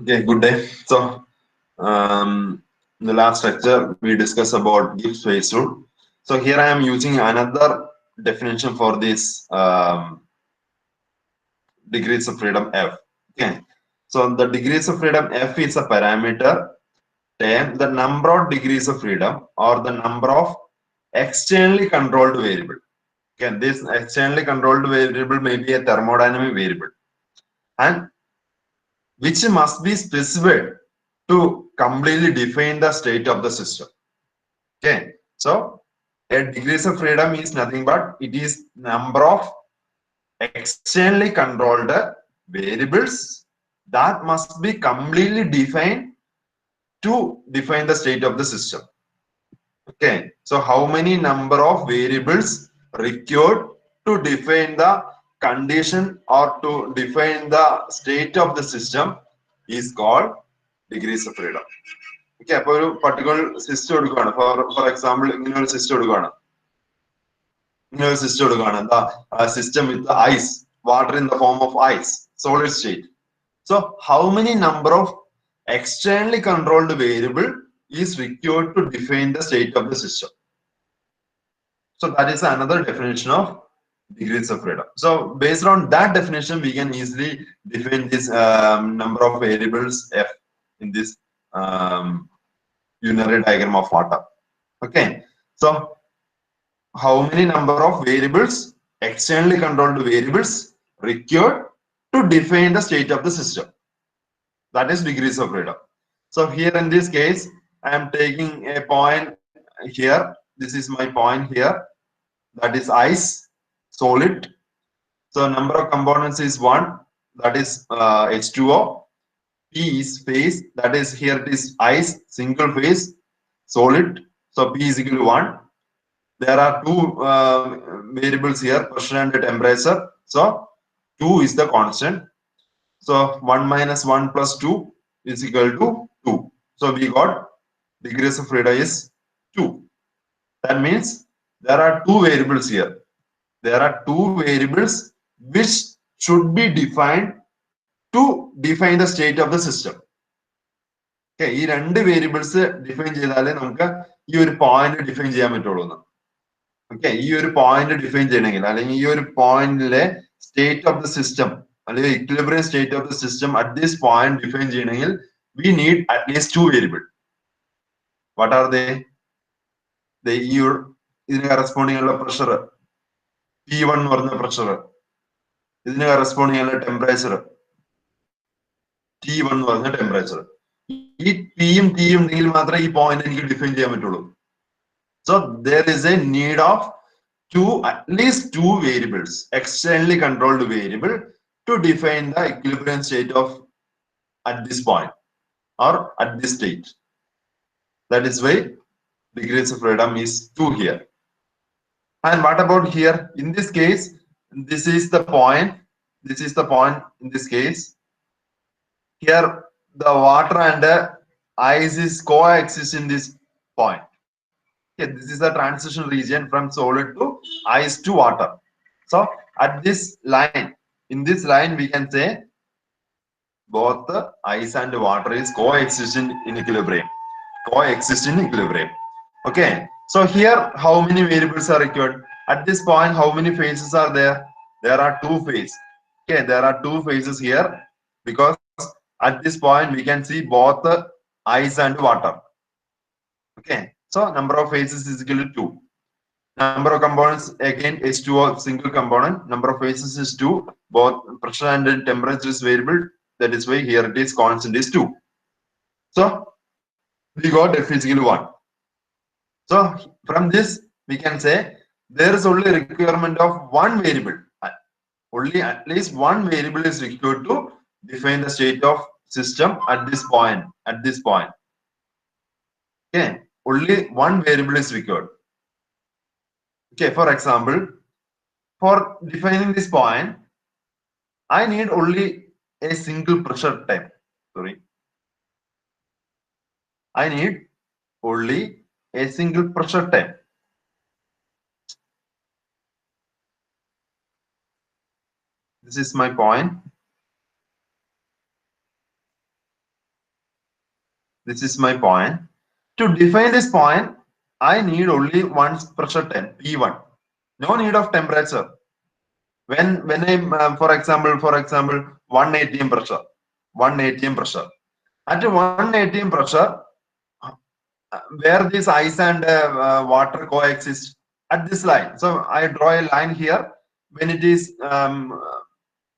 Okay, good day. So, in the last lecture, we discussed about Gibbs phase rule. So here I am using another definition for this degrees of freedom F. Okay. So the degrees of freedom F is a parameter term, the number of degrees of freedom or the number of externally controlled variable. Okay, this externally controlled variable may be a thermodynamic variable, and which must be specified to completely define the state of the system. Okay, so a degrees of freedom is nothing but it is number of externally controlled variables that must be completely defined to define the state of the system. Okay, so how many number of variables required to define the condition or to define the state of the system is called degrees of freedom. Okay, അപ്പോൾ ഒരു particular system എടുക്കുകയാണ്. For example, ഇങ്ങനെ ഒരു system എടുക്കുകയാണ്. ഇങ്ങനെ ഒരു system എടുക്കുകയാണ്. എന്താ system with ice, water in the form of ice, solid state. So how many number of externally controlled variable is required to define the state of the system? So that is another definition of degrees of freedom. So based on that definition, we can easily define this number of variables f in this um, unary diagram of water. Okay, so how many number of variables, externally controlled variables, required to define the state of the system? That is degrees of freedom. So here in this case, I am taking a point here. This is my point here. That is ice, solid. So number of components is 1. That is H2O. P is phase. That is here it is ice, single phase, solid. So P is equal to 1. There are two variables here, pressure and temperature. So 2 is the constant. So 1 minus 1 plus 2 is equal to 2. So we got degrees of freedom is 2. That means there are two variables here. There are two variables which should be defined to define the state of the system. Okay, ഈ രണ്ട് variables define ചെയ്താലേ നമുക്ക് ഈ ഒരു point define ചെയ്യാൻ പറ്റുള്ളൂ. Okay, ഈ ഒരു പോയിന്റ് ഡിഫൈൻ ചെയ്യണമെങ്കിൽ അല്ലെങ്കിൽ ഈ ഒരു പോയിന്റിലെ സ്റ്റേറ്റ് ഓഫ് ദ സിസ്റ്റം അല്ലെങ്കിൽ equilibrium state of the system at this point define ചെയ്യണമെങ്കിൽ we need at least two variable. What are they? ഈ ഇതിന് കറസ്പോണ്ടിങ് ഉള്ള പ്രഷർ P1 എന്ന് പറഞ്ഞ പ്രഷർ, ഇതിന് കറസ്പോണ്ടിങ് ഉള്ള ടെമ്പറേച്ചർ T1 എന്ന് പറഞ്ഞ ടെമ്പറേച്ചർ. ഈ പിയും ടിയും ഉണ്ടെങ്കിൽ മാത്രമേ ഈ പോയിന്റ് എനിക്ക് ഡിഫൈൻ ചെയ്യാൻ പറ്റുള്ളൂ. So there is a need of at least two variables, externally controlled variable, to define the equilibrium state of at this point or at this state. That is why degrees of freedom is 2 here. And what about here? In this case, this is the point. This is the point in this case. Here, the water and the ice is coexist in this point. Okay, this is the transition region from solid to ice to water. So at this line, in this line, we can say both the ice and water is coexisting in equilibrium. Coexist in equilibrium. Okay. So here, how many variables are required? At this point, how many phases are there? There are two phases. Okay, there are two phases here because at this point we can see both the ice and water. Okay, so number of phases is equal to 2. Number of components again H2O single component. Number of phases is 2. Both pressure and temperature is variable. That is why here it is constant is 2. So we got F is equal to 1. So from this we can say there is only requirement of one variable. Only at least one variable is required to define the state of system at this point. At this point. Okay, only one variable is required. Okay, for example, for defining this point, I need only a single pressure type. Sorry. I need only a single pressure type. This is my point. This is my point. To define this point, I need only one pressure temp, P1. No need of temperature. When I, for example, 1 atm pressure, 1 atm pressure. At 1 atm pressure, where this ice and water coexist at this line. So I draw a line here. When it is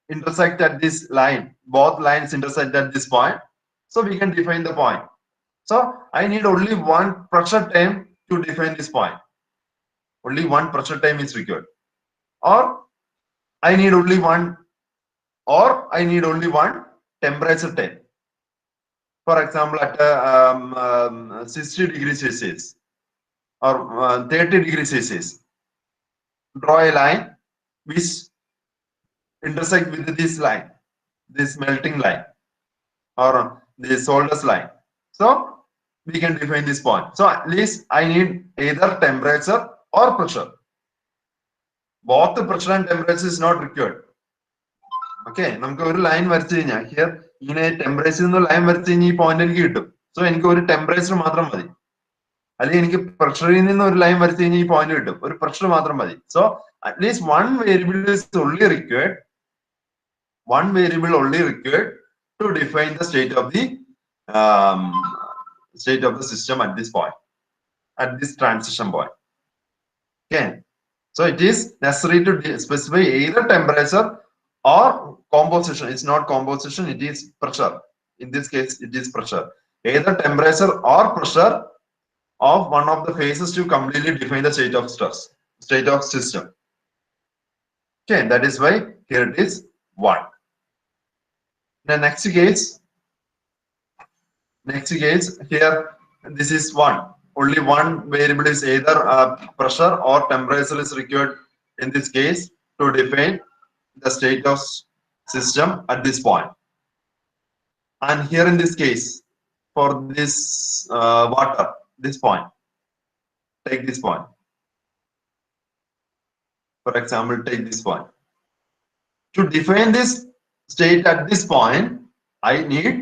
intersect at this line, both lines intersect at this point. So we can define the point. So I need only one pressure term to define this point. Only one pressure term is required. Or I need only one temperature term. For example, at 60 degrees Celsius or 30 degrees Celsius, draw a line which intersect with this line, this melting line or this solder's line. So we can define this point. So at least I need either temperature or pressure. Both the pressure and temperature is not required. Okay, നമുക്ക് ഒരു line വരച്ചു കഴിഞ്ഞാൽ here ഇങ്ങനെ temperature എന്ന line വരച്ചു കഴിഞ്ഞാൽ ഈ point എനിക്ക് കിട്ടും. സോ എനിക്ക് ഒരു ടെമ്പറേച്ചർ മാത്രം മതി. അല്ലെങ്കിൽ എനിക്ക് പ്രഷറിൽ നിന്ന് ഒരു ലൈൻ വരച്ചു കഴിഞ്ഞാൽ ഈ പോയിന്റ് കിട്ടും. ഒരു പ്രഷർ മാത്രം മതി. So at least one variable is only required. One variable only required to define the state of the system at this point, at this transition point. Okay, so it is necessary to specify either temperature or composition. It's not composition, it is pressure. In this case, it is pressure. Either temperature or pressure of one of the phases to completely define the state of stress, state of system. Okay, that is why here it is 1. The next case here, this is 1. Only one variable is either pressure or temperature is required in this case to define the state of system at this point. And here in this case, for this water, this point, take this point. For example, take this point. To define this state at this point, I need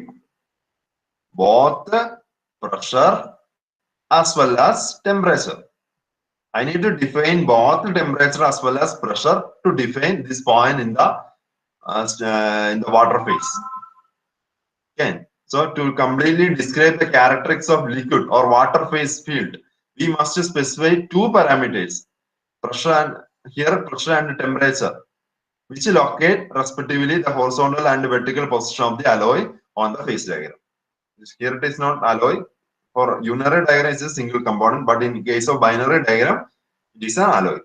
both pressure as well as temperature. I need to define both temperature as well as pressure to define this point in the water phase. Okay, so to completely describe the characteristics of liquid or water phase field, we must specify two parameters: pressure and temperature, which locate respectively the horizontal and vertical position of the alloy on the phase diagram. Here it is not alloy. For unary diagram, it's a single component, but in case of binary diagram, it is an alloy.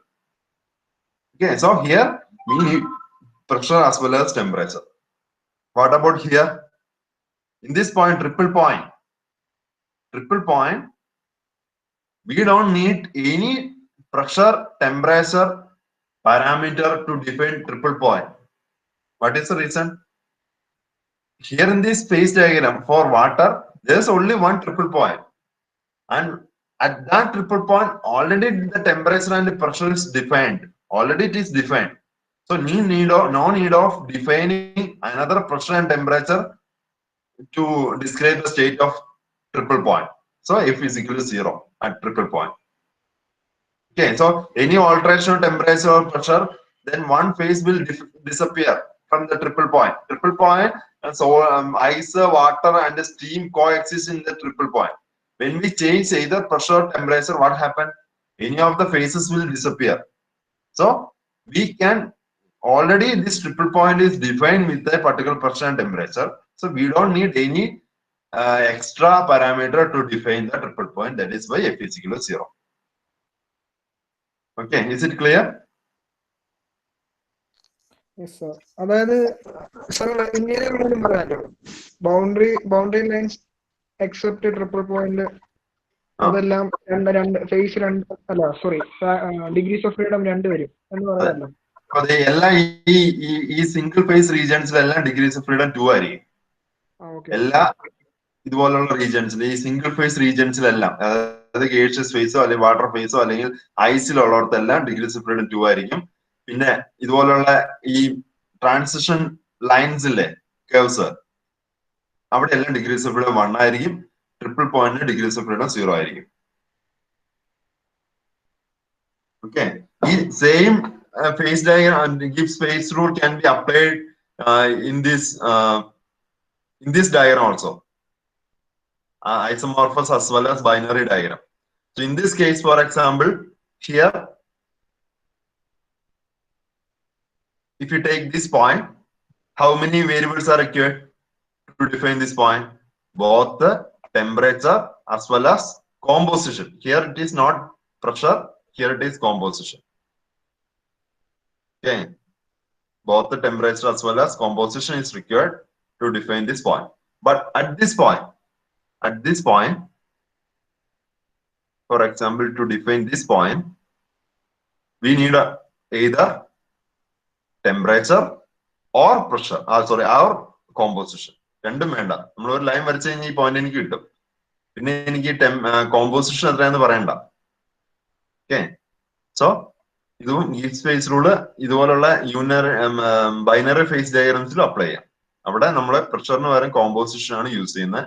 Okay, so here we need pressure as well as temperature. What about here? In this point, triple point, we don't need any pressure, temperature parameter to define triple point. What is the reason? Here in this phase diagram for water, there's only one triple point, and at that triple point already the temperature and the pressure is defined. Already it is defined. So no need of defining another pressure and temperature to describe the state of triple point. So F is equal to 0 at triple point. Okay, so any alteration of temperature or pressure, then one phase will disappear from the triple point. Triple point, and so ice, water, and steam coexist in the triple point. When we change either pressure or temperature, what happens? Any of the phases will disappear. So we can already this triple point is defined with a particular pressure and temperature. So we don't need any extra parameter to define the triple point. That is why F is equal to 0. Okay, is it clear? Yes, sir. അതായത് sir ഇങ്ങനെ പറയാലോ, boundary lines except triple point അതെല്ലാം രണ്ട് face അല്ല sorry degrees of freedom 2 വരും എന്ന് പറയാമല്ലോ. അതെ, എല്ലാം ഈ സിംഗിൾ ഫേസ് റീജിയൻസിലെല്ലാം ഡിഗ്രീസ് ഓഫ് ഫ്രീഡം 2 ആയിരിക്കും. എല്ലാ ഇതുപോലുള്ള റീജിയൻസിൽ, ഈ സിംഗിൾ ഫേസ് റീജിയൻസിലെല്ലാം, അതായത് ഗേഷ്യസ് ഫേസോ അല്ലെങ്കിൽ വാട്ടർ ഫേസോ അല്ലെങ്കിൽ ഐസിലുള്ളവർക്കെല്ലാം ഡിഗ്രീസ് ഓഫ് ഫ്രീഡം 2 ആയിരിക്കും. പിന്നെ ഇതുപോലുള്ള ഈ ട്രാൻസിഷൻ ലൈൻസിലെ കേവ്സ്, അവിടെ എല്ലാം ഡിഗ്രീസ് ഓഫ് ഫ്രീഡം 1 ആയിരിക്കും. triple point degrees of freedom 0 ആയിരിക്കും. Okay, same phase diagram Gibbs phase rule can be applied in this diagram also, isomorphous as well as binary diagram. So in this case, for example, here if you take this point, how many variables are required to define this point? Both the temperature as well as composition. Here it is not pressure, here it is composition. Okay, both the temperature as well as composition is required to define this point. But at this point, for example, to define this point, we need either temperature or pressure, or composition. രണ്ടും വേണ്ട. നമ്മൾ ഒരു line വരച്ചു കഴിഞ്ഞാൽ ഈ point എനിക്ക് കിട്ടും. പിന്നെ എനിക്ക് കോമ്പോസിഷൻ എത്രയാന്ന് പറയണ്ട. ഓക്കെ, സോ ഇതും ഗിബ്സ് ഫേസ് റൂള് ഇതുപോലുള്ള ബൈനറി ഫേസ് ഡയഗ്രാംസിലും അപ്ലൈ ചെയ്യാം. അവിടെ നമ്മൾ പ്രഷറിന് പകരം കോമ്പോസിഷൻ ആണ് യൂസ് ചെയ്യുന്നത്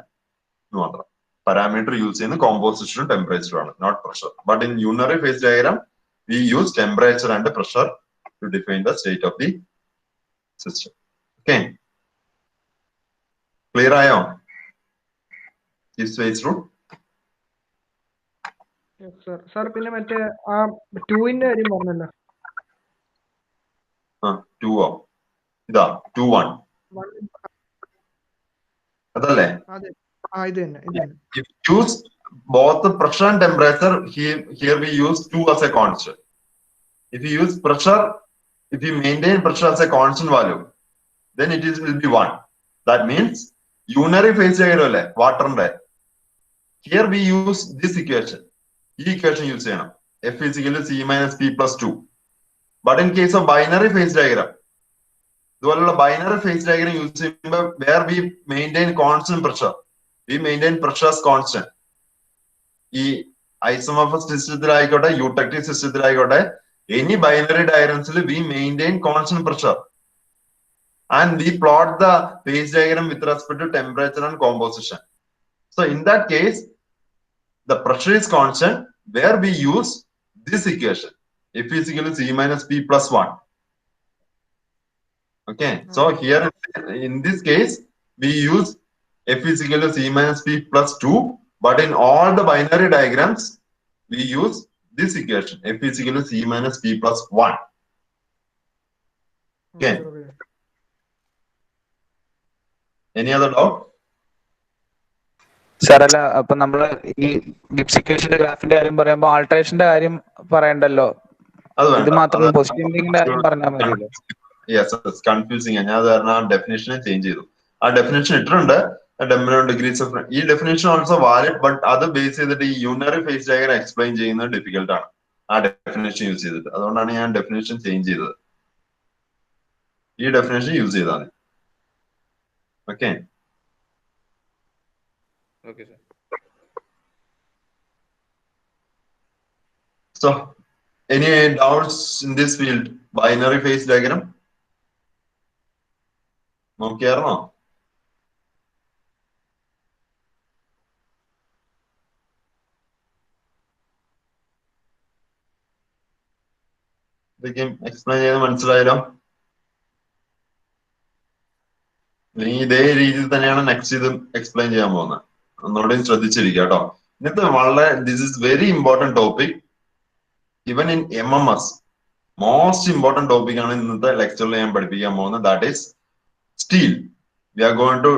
എന്ന് മാത്രം. പാരാമീറ്റർ യൂസ് ചെയ്യുന്നത് കോമ്പോസിഷനും ടെമ്പറേച്ചറും ആണ്, not pressure. But in unary phase diagram we use temperature and pressure to define the state of the system. Okay, clear ആയോ ഗിബ്സ് ഫേസ് റൂൾ? സർ പിന്നെ മറ്റേ ആ 2ന്റെ കാര്യം പറഞ്ഞല്ലോ. 2 ഇതാ 2-1 അതല്ലേ? ഇത് തന്നെ. If you use both the pressure and temperature, here we use 2 as a constant. If you use pressure, if you maintain pressure as a constant value, then will be 1. That means unary phase diagram alle water inde. Here we use this equation. This equation use cheyana. F is equal to C minus P plus 2. But in case of binary phase diagram, ഇതുപോലുള്ള binary phase diagram use ചെയ്യുമ്പോൾ where we maintain constant pressure, we maintain pressure as constant. ഈ isomorphous സിസ്റ്റത്തിലായിക്കോട്ടെ eutectic സിസ്റ്റത്തിലായിക്കോട്ടെ any binary diagramsil we maintain constant pressure and we plot the phase diagram with respect to temperature and composition. So in that case, the pressure is constant where we use this equation. F is equal to C minus P plus 1. Okay, so here in this case we use F is equal to C minus P plus 2, but in all the binary diagrams we use this equation. F is equal to C minus P plus 1. Okay. Any other doubt? Sir അല്ല, അപ്പൊ നമ്മള് ഈ Gibbs ഇക്വേഷന്റെ ഗ്രാഫിന്റെ കാര്യം പറയുമ്പോൾ ആൾട്ടറേഷന്റെ കാര്യം പറയണ്ടല്ലോ, ഇത് മാത്രം പോസിറ്റീവിന്റെ കാര്യം പറഞ്ഞാൽ മതിയല്ലോ. Yes, confusing. ഞാൻ അത് കാരണം ആ ഡെഫിനേഷനെ ചേഞ്ച് ചെയ്തു. ആ ഡെഫിനേഷൻ ഇട്ടിട്ടുണ്ട്, ഡിഗ്രീസ് ഓഫ്. ഈ ഡെഫിനേഷൻ ഓൾസോ വാലിഡ്, ബട്ട് അത് ബേസ് ചെയ്തിട്ട് ഈ യൂണറി ഫേസ് ഡയഗ്രം എക്സ്പ്ലെയിൻ ചെയ്യുന്നത് ഡിഫിക്കൽട്ട് ആണ് ആ ഡെഫിനേഷൻ യൂസ് ചെയ്തിട്ട്. അതുകൊണ്ടാണ് ഞാൻ ഡെഫിനേഷൻ ചേഞ്ച് ചെയ്തത്. ഈ ഡെഫിനേഷൻ യൂസ് ചെയ്താൽ മതി. Okay. Okay, sir. So, any doubts in this field? Binary phase diagram? നോക്കിയായിരുന്നോ? ഇതൊക്കെ എക്സ്പ്ലെയിൻ ചെയ്ത് മനസ്സിലായാലോ? ഇതേ രീതിയിൽ തന്നെയാണ് നെക്സ്റ്റ് ഇത് എക്സ്പ്ലെയിൻ ചെയ്യാൻ പോകുന്നത്. ഒന്നുകൂടെ ശ്രദ്ധിച്ചിരിക്കുക കേട്ടോ. ഇന്നത്തെ വളരെ this is very important topic. Even in MMS most important topic ആണ് ഇന്നത്തെ ലെക്ചറിൽ ഞാൻ പഠിപ്പിക്കാൻ പോകുന്നത്. That is steel. We are going to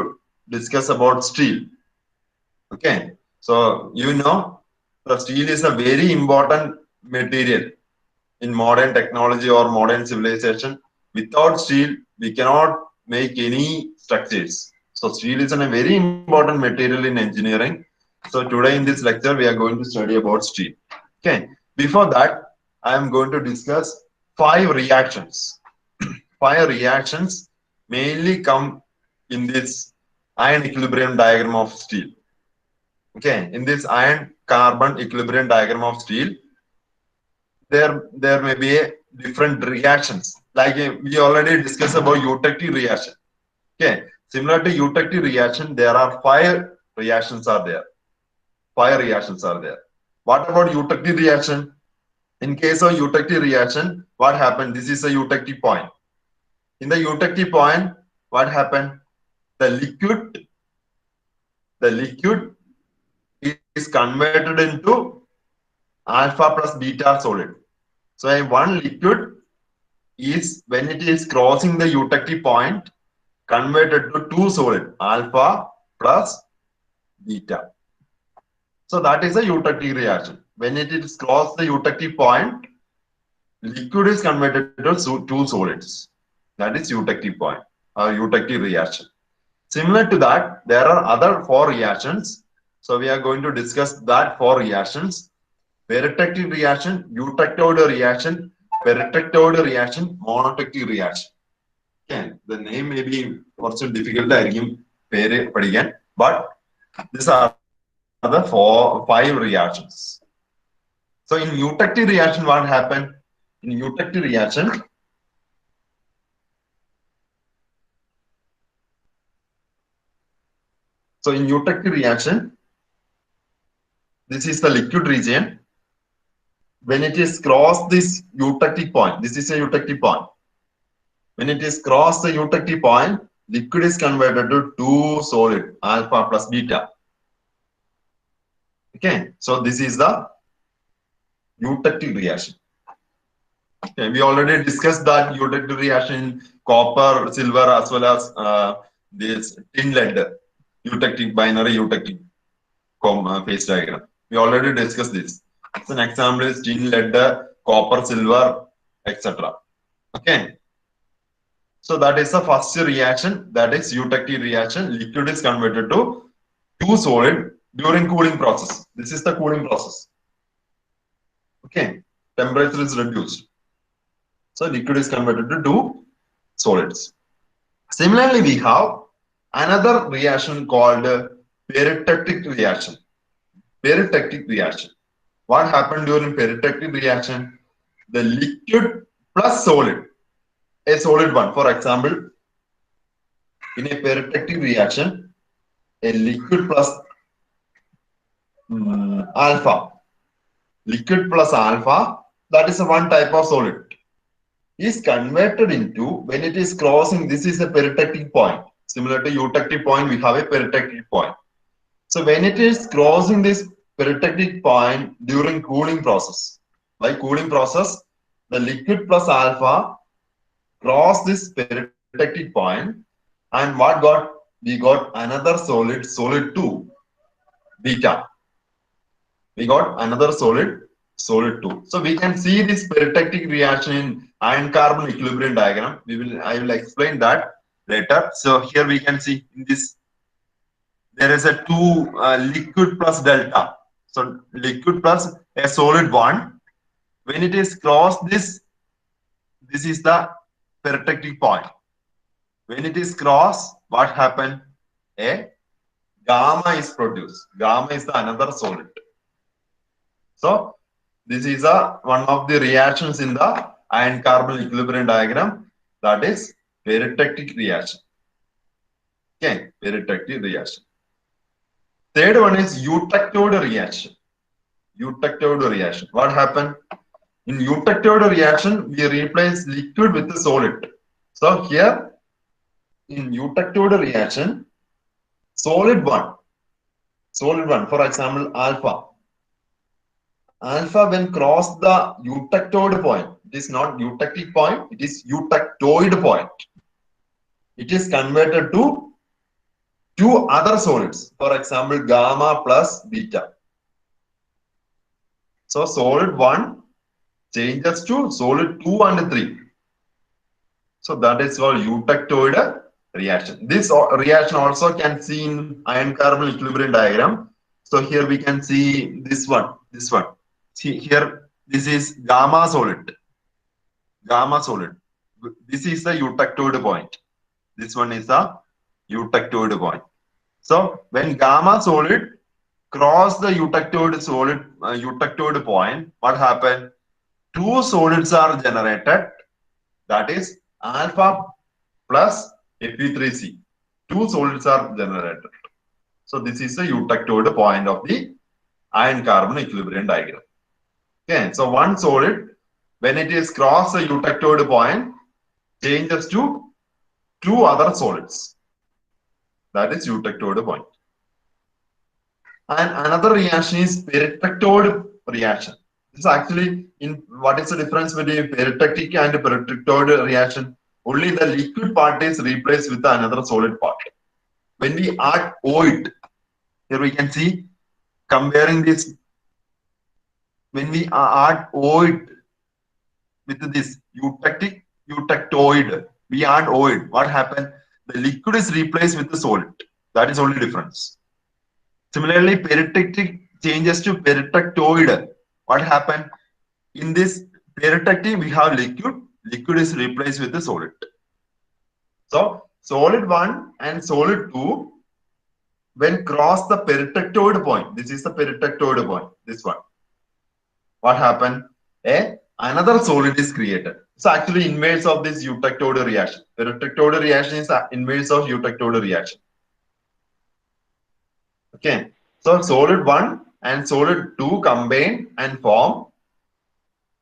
discuss about steel. Okay, so you know the steel is a very important material in modern technology or modern civilization. Without steel, we cannot make any structures. So steel is a very important material in engineering. So today in this lecture, we are going to study about steel. Okay. Before that, I am going to discuss 5 reactions. 5 reactions mainly come in this iron equilibrium diagram of steel. Okay. In this iron carbon equilibrium diagram of steel, there may be different reactions. Like we already discussed about eutectic reaction. Okay, similar to eutectic reaction, there are 5 reactions are there. 5 reactions are there. What about eutectic reaction? In case of eutectic reaction, what happened? This is a eutectic point. In the eutectic point, what happened? The liquid is converted into alpha plus beta solid. So one liquid is, when it is crossing the eutectic point, converted to two solid, alpha plus beta. So that is a eutectic reaction. When it is crossed the eutectic point, liquid is converted to two solids. That is eutectic point or eutectic reaction. Similar to that, there are other 4 reactions. So we are going to discuss that 4 reactions. Peritectic reaction, eutectoid reaction, peritectoid reaction, monotectic reaction. Okay, the name may be also difficult, but these are the 5 reactions. So in eutectic reaction, what happened? In eutectic reaction, this is the liquid region. When it is crossed this eutectic point, this is a eutectic point. When it is crossed the eutectic point, liquid is converted to two solid, alpha plus beta. Okay, so this is the eutectic reaction. Okay, we already discussed that eutectic reaction in copper, silver, as well as this tin lead, binary eutectic phase diagram. We already discussed this. As an example is tin, lead, copper, silver, etc. Okay. So that is the first reaction, that is eutectic reaction. Liquid is converted to two solid during cooling process. This is the cooling process. Okay. Temperature is reduced. So liquid is converted to two solids. Similarly, we have another reaction called peritectic reaction. Peritectic reaction. What happened during peritectic reaction? The liquid plus solid, a solid one. For example, in a peritectic reaction, a liquid plus alpha, that is a one type of solid, is converted into, when it is crossing, this is a peritectic point. Similar to eutectic point, we have a peritectic point. So when it is crossing this peritectic point during cooling process, by cooling process, the liquid plus alpha cross this peritectic point, and what got? We got another solid, solid 2, beta. We got another solid, solid 2. So we can see this peritectic reaction in iron carbon equilibrium diagram. I will explain that later. So here we can see in this, there is a 2 liquid plus delta. So liquid plus a solid 1. When it is crossed this is the peritectic point. When it is crossed, what happened? A gamma is produced. Gamma is the another solid. So this is one of the reactions in the iron carbon equilibrium diagram, that is peritectic reaction. Okay, peritectic reaction. Third one is eutectoid reaction. Eutectoid reaction. What happened? In eutectoid reaction, we replace liquid with the solid. So here in eutectoid reaction, solid one, for example, alpha. Alpha, when cross the eutectoid point, it is not eutectic point, it is eutectoid point. It is converted to two other solids, for example, gamma plus beta. So solid 1 changes to solid 2 and 3. So that is called eutectoid reaction. This reaction also can see in iron carbon equilibrium diagram. So here we can see this one. See here, this is gamma solid. This is the eutectoid point. This one is the eutectoid point. So when gamma solid cross the eutectoid point, what happened? Two solids are generated. That is alpha plus Fe3C. Two solids are generated. So this is the eutectoid point of the iron-carbon equilibrium diagram. Okay, so one solid, when it is cross the eutectoid point, changes to two other solids. That is eutectoid point. And another reaction is peritectoid reaction. This is actually in what is the difference between peritectic and peritectoid reaction? Only the liquid part is replaced with another solid part. When we add OIT, here we can see comparing this. When we add OIT with this eutectoid, we add OIT. What happened? The liquid is replaced with the solid. That is only difference. Similarly, peritectic changes to peritectoid. What happened? In this peritectic, we have liquid. Liquid is replaced with the solid. So, solid 1 and solid 2, when cross the peritectoid point, this is the peritectoid point, this one. What happened? Another solid is created. So actually inverse of this eutectoid reaction. Peritectoid reaction is inverse of eutectoid reaction. Okay. So solid 1 and solid 2 combine and form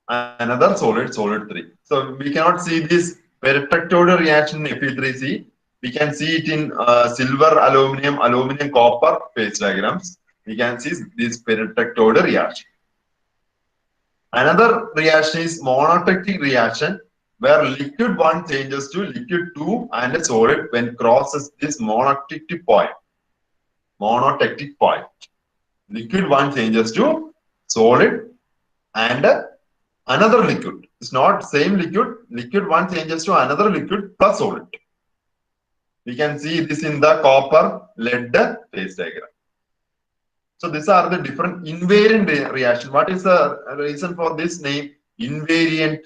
another solid, solid 3. So we cannot see this peritectoid reaction in Fe3C. We can see it in silver, aluminum, aluminum, copper phase diagrams. We can see this peritectoid reaction. Another reaction is monotectic reaction, where liquid 1 changes to liquid 2 and a solid when crosses this monotectic point. Monotectic point. Liquid 1 changes to solid and another liquid. It's not same liquid. Liquid 1 changes to another liquid plus solid. We can see this in the copper lead phase diagram. So these are the different invariant reaction. What is the reason for this name? Invariant.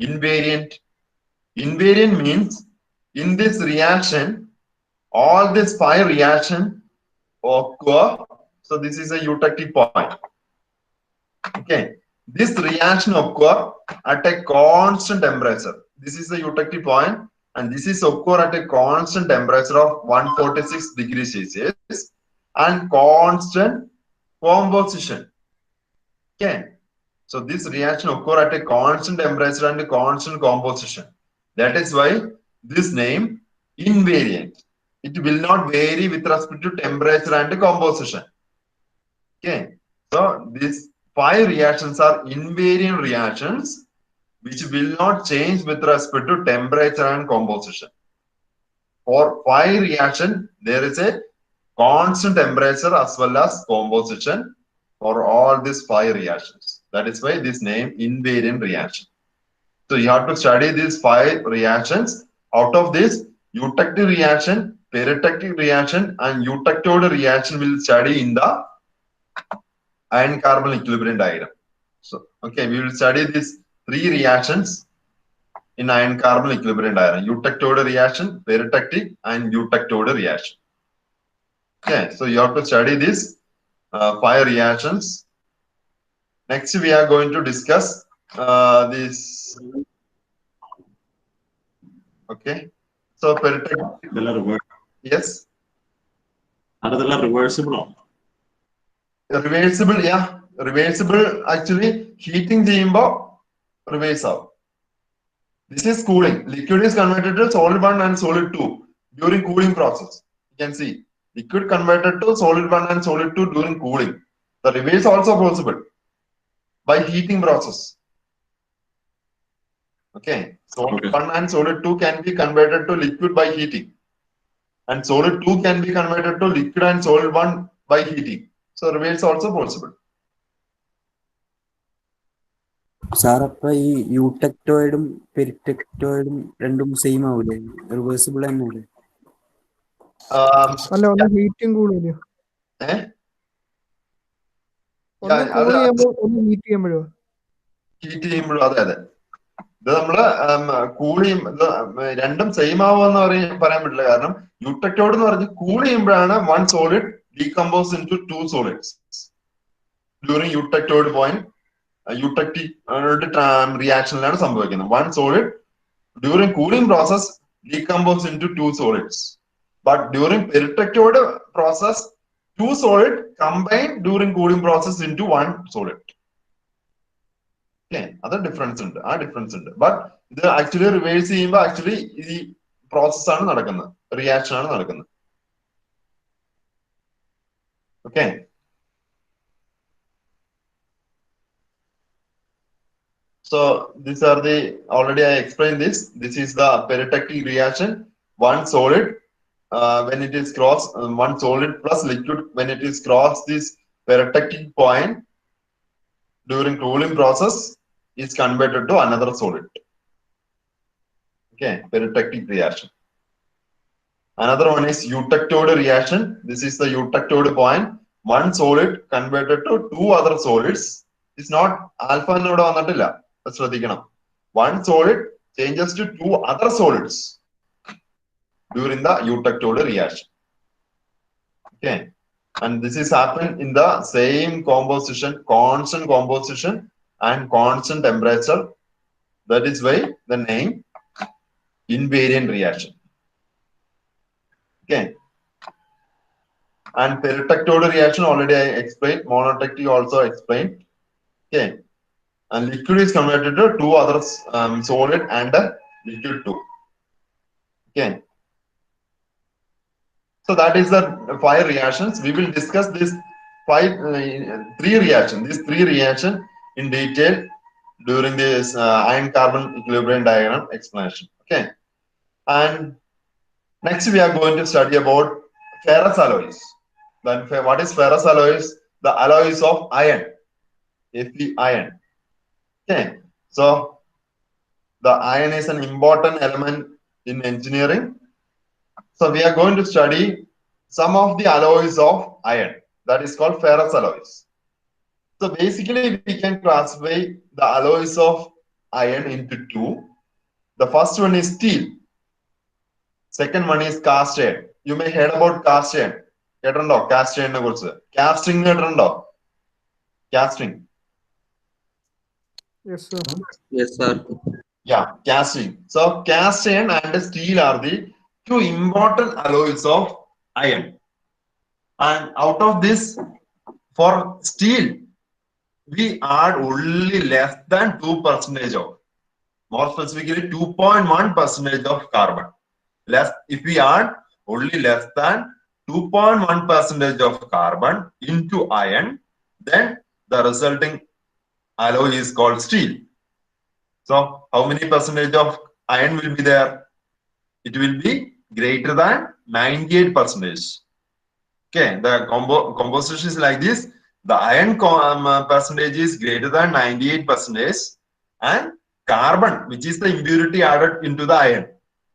Invariant. Invariant means in this reaction, all these 5 reactions occur. So this is a eutectic point. Okay. This reaction occur at a constant temperature. This is the eutectic point, and this is occur at a constant temperature of 146 degrees Celsius and constant composition. Okay. So this reaction occur at a constant temperature and a constant composition. That is why this name invariant. It will not vary with respect to temperature and composition. Okay. So these 5 reactions are invariant reactions which will not change with respect to temperature and composition. For 5 reactions, there is a constant temperature as well as composition for all these 5 reactions. That is why this name invariant reaction. So you have to study these 5 reactions. Out of this, eutectic reaction, peritectic reaction, and eutectoid reaction will study in the iron-carbon equilibrium diagram. So, okay, we will study these 3 reactions in iron-carbon equilibrium diagram: eutectoid reaction, peritectic, and eutectoid reaction. Okay, so you have to study these 5 reactions. Next, we are going to discuss this. Okay, so peritectic. Yes. Reversible. Reversible, yeah. Reversible actually heating cheyumbo reverse out. This is cooling. Liquid is converted to solid 1 and solid 2 during cooling process. You can see liquid converted to solid 1 and solid 2 during cooling. The reverse also possible by heating process. Okay, solid 1 and solid 2 can be converted to liquid by heating, and solid 2 can be converted to liquid and solid 1 by heating. So reverse also possible. Sir അപ്പൊ ഈ യൂടെക്ടോയിഡും പെരിറ്റക്ടോയിഡും രണ്ടും same ആവൂലേ? Reversible തന്നെയല്ലേ? അല്ല, ഒന്ന് ഹീറ്റും കൂടിയോ? ഒന്ന് cool ചെയ്യുമ്പോ ഒന്ന് ഹീറ്റ് ചെയ്യുമ്പോഴോ? ഹീറ്റ് ചെയ്യുമ്പോഴോ? അതെ അതെ. ഇത് നമ്മള് കൂൾ ചെയ്യുമ്പോ രണ്ടും സെയിം ആവുമെന്ന് പറയാൻ പറ്റില്ല. കാരണം യൂടെക്ടോയിഡ് എന്ന് പറഞ്ഞ് കൂൾ ചെയ്യുമ്പോഴാണ് 1 solid decompose into 2 solids during eutectoid point. Eutectic reactionലാണ് സംഭവിക്കുന്നത്. 1 solid during cooling process decompose into 2 solids. But during peritectoid process, two solid combined during cooling process into one solid. Okay, other difference ഉണ്ട് ആ difference ഉണ്ട് but ഇത് actually reverse ചെയ്യുമ്പോൾ actually ഈ process ആണ് നടക്കുന്നത്, reaction ആണ് നടക്കുന്നത്. Okay. So these are the, already I explained this. This is the peritectic reaction. One solid when it is crossed, one solid plus liquid when it is crossed this peritectic point during cooling process is converted to another solid. Okay, peritectic reaction. Another one is eutectoid reaction. This is the eutectoid point. One solid converted to two other solids. It's not alpha node vannatilla. ശ്രദ്ധിക്കണം. One solid changes to two other solids during the eutectoid reaction. Okay, and this is happened in the same composition, constant composition and constant temperature. That is why the name invariant reaction. Okay, and peritectoid reaction already I explained. Monotectic also explained. Okay, and liquid is converted to two other solid and a liquid too. Okay, so that is the 5 reactions. We will discuss this 3 reactions. These 3 reactions in detail during this iron carbon equilibrium diagram explanation. Okay, and next we are going to study about ferrous alloys. Then what is ferrous alloys? The alloys of iron, Fe iron. Okay, so the iron is an important element in engineering. So we are going to study some of the alloys of iron, that is called ferrous alloys. So basically we can classify the alloys of iron into 2. The first one is steel. Second one is cast iron. You may heard about cast iron. കേട്ടിട്ടുണ്ടോ cast iron നെ കുറിച്ച്? Casting കേട്ടിട്ടുണ്ടോ? Casting. Yes, sir. Yes, sir. Yeah, casting. So cast iron and steel are the 2 important alloys of iron. And out of this, for steel, we add only less than 2% of, more specifically 2.1% of carbon. Less, if we add only less than 2.1% of carbon into iron, then the resulting alloy is called steel. So how many percentage of iron will be there? It will be greater than 98%. Okay, the composition is like this. The iron percentage is greater than 98%, and carbon, which is the impurity added into the iron,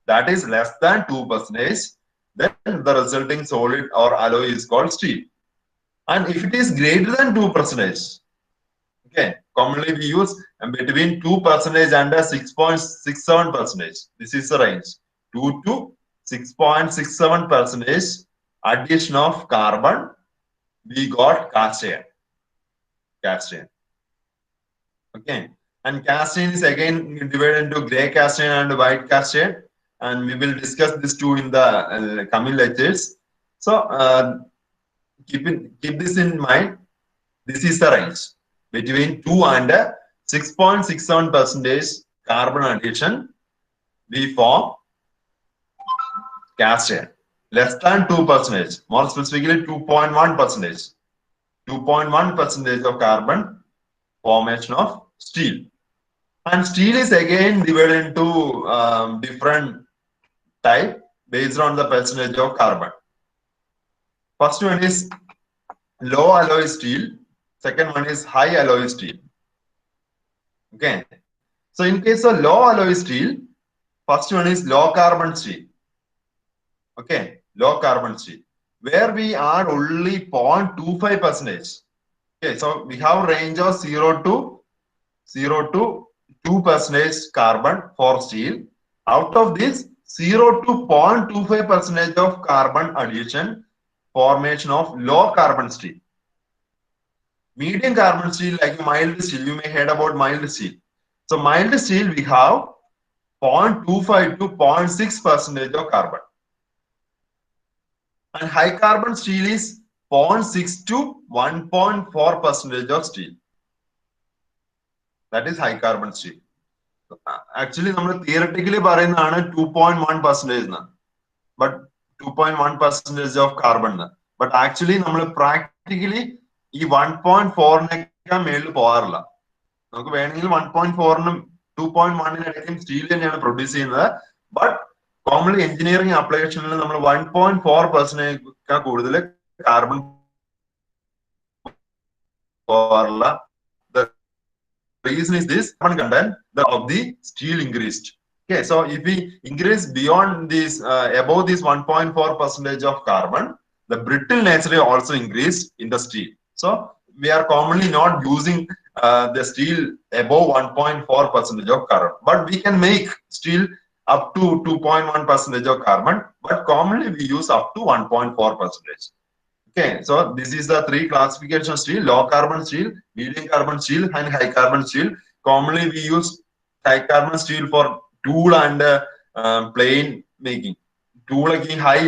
that is less than 2%. Then the resulting solid or alloy is called steel. And if it is greater than 2%, okay, commonly we use between 2% and 6.67%. This is the range, 2 to 6.67% addition of carbon. We got cast iron. Cast iron. Okay, and cast iron is again divided into gray cast iron and white cast iron, and we will discuss this too in the coming lectures. So keep this in mind. This is the range between 2 and 6.67% carbon addition. We form cast iron. Less than 2%, more specifically 2.1%. 2.1% of carbon formation of steel. And steel is again divided into different type based on the percentage of carbon. First one is low alloy steel. Second one is high alloy steel. Okay. So in case of low alloy steel, first one is low carbon steel. Okay, low carbon steel, where we add only 0.25%. Okay, so we have range of 0 to 2% carbon for steel. Out of this, 0 to 0.25% of carbon addition, formation of low carbon steel. Medium carbon steel, like mild steel, you may heard about mild steel. So mild steel, we have 0.25 to 0.6% of carbon. And high carbon steel is 0.6 to 1.4% of steel. That is high carbon steel. Actually, theoretically, 2.1%, but 2.1% of carbon. But actually, practically, 1.4 നമുക്ക് വേണമെങ്കിൽ 1.4നും 2.1 steel തന്നെയാണ് produce ചെയ്യുന്നത്. But commonly engineering ആപ്ലിക്കേഷനിൽ നമ്മൾ 1.4% കൂടുതൽ carbon പോകാറില്ല. The reason is this carbon content of the steel increased. Okay, so if we increase beyond this, above this 1.4% of carbon, the brittle nature also increased in the steel. So we are commonly not using the steel above 1.4% of carbon, but we can make steel up to 2.1% of carbon, but commonly we use up to 1.4%. Okay, so this is the three classification of steel: low carbon steel, medium carbon steel, and high carbon steel. Commonly we use high carbon steel for tool and plane making. Tool high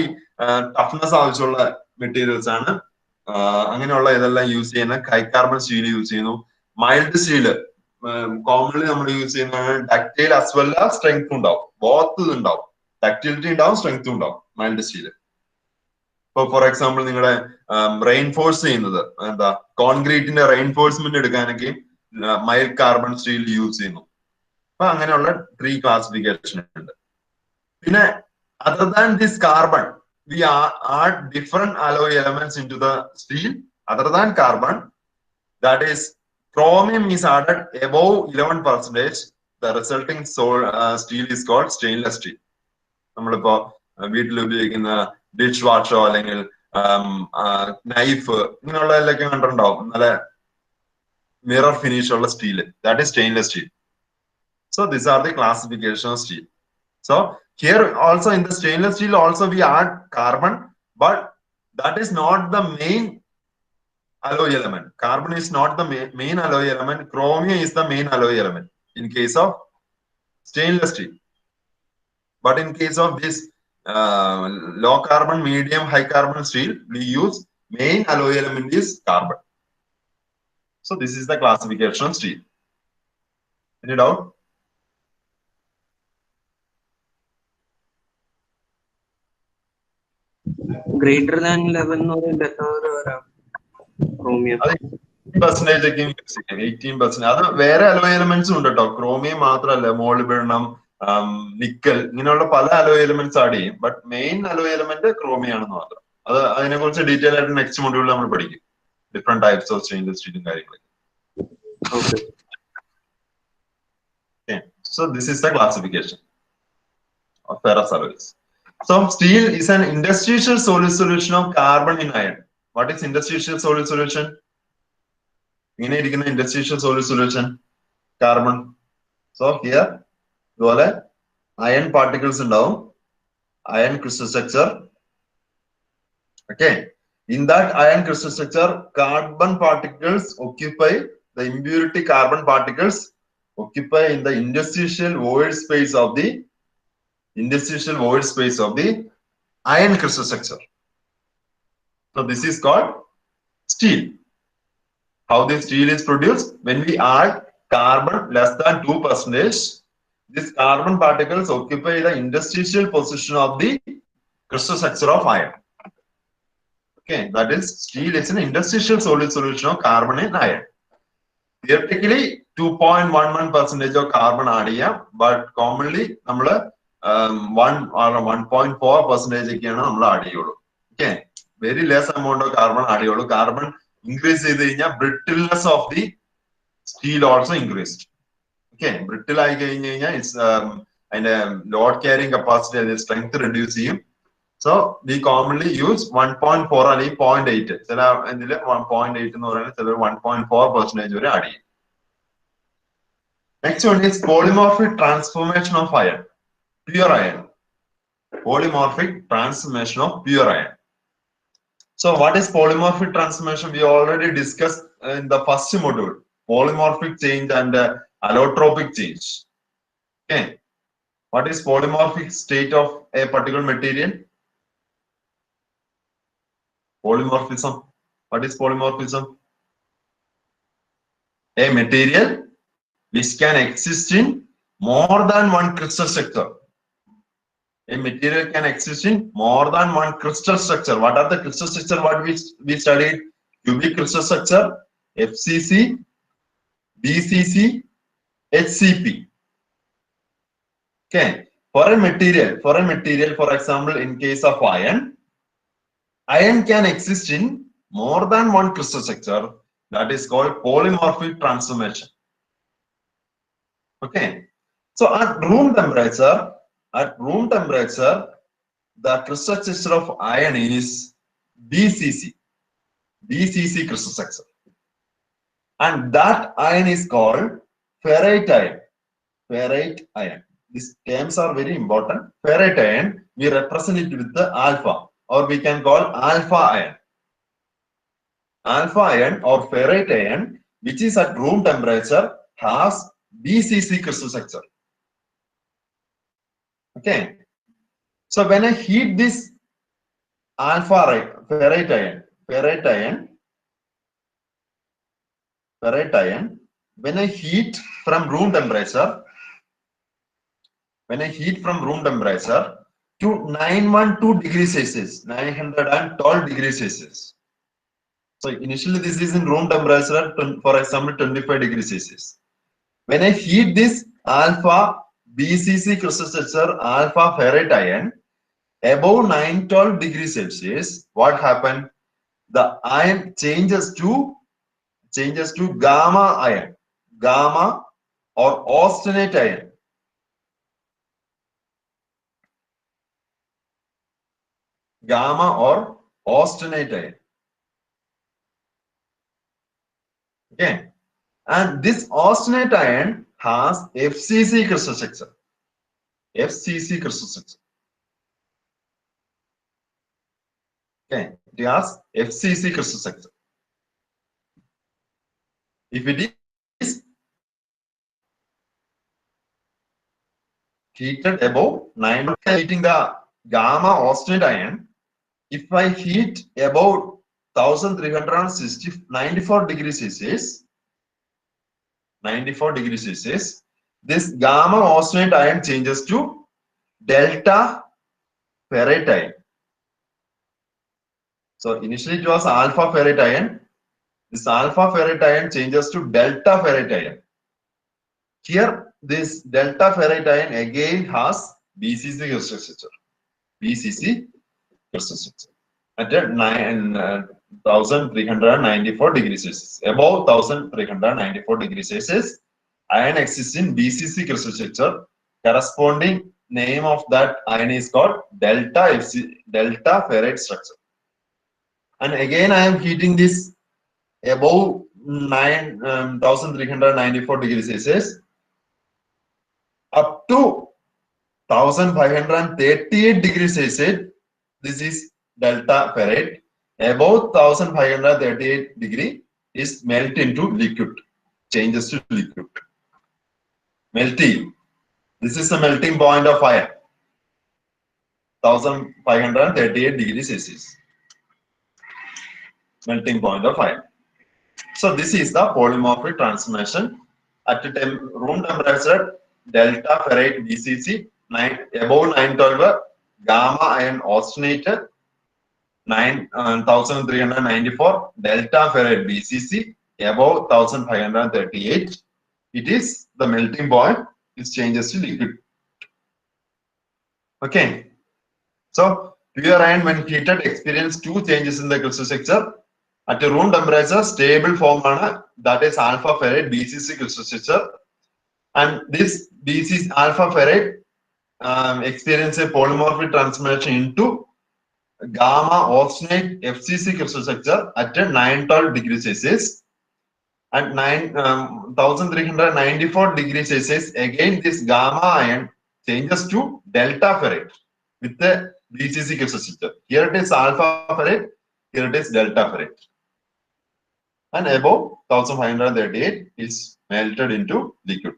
toughness ആവശ്യമുള്ള materials ആണ്. അങ്ങനെയുള്ള ഇതെല്ലാം use ചെയ്യുന്ന high carbon steel use ചെയ്യുന്നു. Mild steel commonly നമ്മൾ use ചെയ്യുന്ന ductile as well as strength ഉണ്ടാവും. Both ഉണ്ടാവും, ഡക്റ്റിലിറ്റി ഉണ്ടാവും, സ്ട്രെങ്ത് ഉണ്ടാവും മൈൽഡ് സ്റ്റീല്. ഇപ്പൊ ഫോർ എക്സാമ്പിൾ നിങ്ങളുടെ റെയിൻഫോഴ്സ് ചെയ്യുന്നത് എന്താ, കോൺക്രീറ്റിന്റെ റെയിൻഫോഴ്സ്മെന്റ് എടുക്കാനൊക്കെ മൈൽഡ് കാർബൺ സ്റ്റീൽ യൂസ് ചെയ്യുന്നു. അപ്പൊ അങ്ങനെയുള്ള 3 ക്ലാസിഫിക്കേഷൻ ഉണ്ട്. പിന്നെ other than this carbon, we add different alloy elements into the steel other than carbon. That is, chromium is added above 11%. The resulting steel is called stainless steel. നമ്മളിപ്പോ വീട്ടിൽ ഉപയോഗിക്കുന്ന dish വാഷോ അല്ലെങ്കിൽ knife ഇങ്ങനെയുള്ളതിലൊക്കെ കണ്ടിട്ടുണ്ടാവും നല്ല mirror finish ഉള്ള steel. That is stainless steel. So these are the classification of steel. So here also in the stainless steel also we add carbon, but that is not the main alloy element. Carbon is not the main alloy element. Chromium is the main alloy element in case of stainless steel. But in case of this low carbon, medium, high carbon steel, we use main alloy element is carbon. So this is the classification of steel. Any doubt? Greater than 11 or chromium. 18%. അത് വേറെ alloy എലമെന്റ്സും ഉണ്ട് കേട്ടോ. Chromium മാത്രമല്ല, മോളിബിഡനം, nickel, ഇങ്ങനെയുള്ള പല alloy elements add ചെയ്യും. But main alloy element chromium ആണെന്ന് മാത്രം. അത് അതിനെ കുറിച്ച് ഡീറ്റെയിൽ ആയിട്ട് നെക്സ്റ്റ് മൊഡ്യൂളിൽ നമ്മൾ പഠിക്കും. ഡിഫറെന്റ് ടൈപ്സ് ഓഫ് സ്റ്റെയിൻലെസ് സ്റ്റീലും കാര്യങ്ങളൊക്കെ. So this is the classification of ferrous alloys. So steel is an interstitial solid solution of carbon in iron. What is interstitial solid solution? Interstitial solid solution, carbon. So here, iron particles ഉണ്ടാവും, iron crystal structure. Okay, in that iron crystal structure, carbon particles occupy the impurity. Carbon particles occupy in the interstitial void space of the iron crystal structure. So this is called steel. How the steel is produced? When we add carbon less than 2%, these carbon particles occupy the interstitial position of the crystal structure of iron. Okay, that is, steel is an interstitial solid solution of carbon in iron. Theoretically 2.11% of carbon add ചെയ്യാം, but commonly നമ്മൾ 1 or 1.4% ഒക്കെയാണ് നമ്മൾ add ചെയ്യുള്ളൂ. Okay, very less amount of carbon add ചെയ്യുള്ളൂ. Carbon increase ചെയ്ത് കഴിഞ്ഞാൽ brittleness of the steel also increased. Okay, brittle ആയി കഴിഞ്ഞ് കഴിഞ്ഞാൽ അതിന്റെ ലോഡ് ക്യാരിങ് കപ്പാസിറ്റി, അതിന്റെ സ്ട്രെങ്ത് റെഡ്യൂസ് ചെയ്യും. So we commonly use 1.4 അല്ലെങ്കിൽ 0.8. ചില ഇതില് 1.8 എന്ന് പറയുന്നത് ചില 1.4% വരെ ആഡ് ചെയ്യും. Next one is polymorphic transformation of iron, pure iron. Polymorphic transformation of pure iron. So what is polymorphic transformation? We already discussed in the first module, polymorphic change and allotropic change. Okay, what is polymorphic state of a particular material? Polymorphism. What is polymorphism? A material which can exist in more than one crystal structure. A material can exist in more than one crystal structure. What are the crystal structure? What we studied? Cubic crystal structure, FCC, BCC, HCP. Okay. For a material, for example, in case of iron can exist in more than one crystal structure. That is called polymorphic transformation. Okay. So at room temperature, the crystal structure of iron is BCC crystal structure. And that iron is called ferrite iron. These terms are very important. Ferrite iron, we represent it with the alpha, or we can call alpha iron. Alpha iron or ferrite iron, which is at room temperature, has BCC crystal structure. Okay. So when I heat this ferrite iron, when I heat from room temperature, to 912 degrees Celsius, 912 degrees Celsius. So initially this is in room temperature, for example, 25 degrees Celsius. When I heat this alpha BCC crystal structure, alpha ferrite iron, above 912 degrees Celsius, what happened? The iron changes to gamma iron, gamma or austenite iron. Gamma or austenite iron. Okay, and this austenite iron has FCC crystal structure. FCC crystal structure. Okay, it has FCC crystal structure. If it is heated above 9, heating the gamma austenite iron, if I heat about 1394 degrees Celsius, 94 degrees Celsius, this gamma austenite iron changes to delta ferrite iron. So initially it was alpha ferrite iron. This alpha ferrite iron changes to delta ferrite iron. Here, this delta ferrite iron again has BCC crystal structure. BCC crystal structure at 1394 degrees Celsius. Above 1394 degrees Celsius, iron exists in BCC crystal structure. Corresponding name of that iron is called delta ferrite structure. And again, I am heating this above 1394 degrees Celsius up to 1538 degrees Celsius. This is delta ferrite. Above 1538 degree is melt into liquid, changes to liquid. Melting. This is the melting point of iron. 1538 degrees Celsius. Melting point of iron. So this is the polymorphic transformation at room temperature. Delta ferrite BCC above 912, gamma iron austenite 1394, delta ferrite BCC above 1538. It is the melting point. It changes to liquid. Okay. So pure iron when heated experience two changes in the crystal structure. At a room temperature, stable form that is alpha ferrite BCC crystal structure. And this BCC alpha ferrite experience a polymorphic transformation into gamma austenite FCC crystal structure at a 912 degrees Celsius. At 1394 degrees Celsius, again this gamma ion changes to delta ferrite with the BCC crystal structure. Here it is alpha ferrite, here it is delta ferrite. And above 1538 is melted into liquid.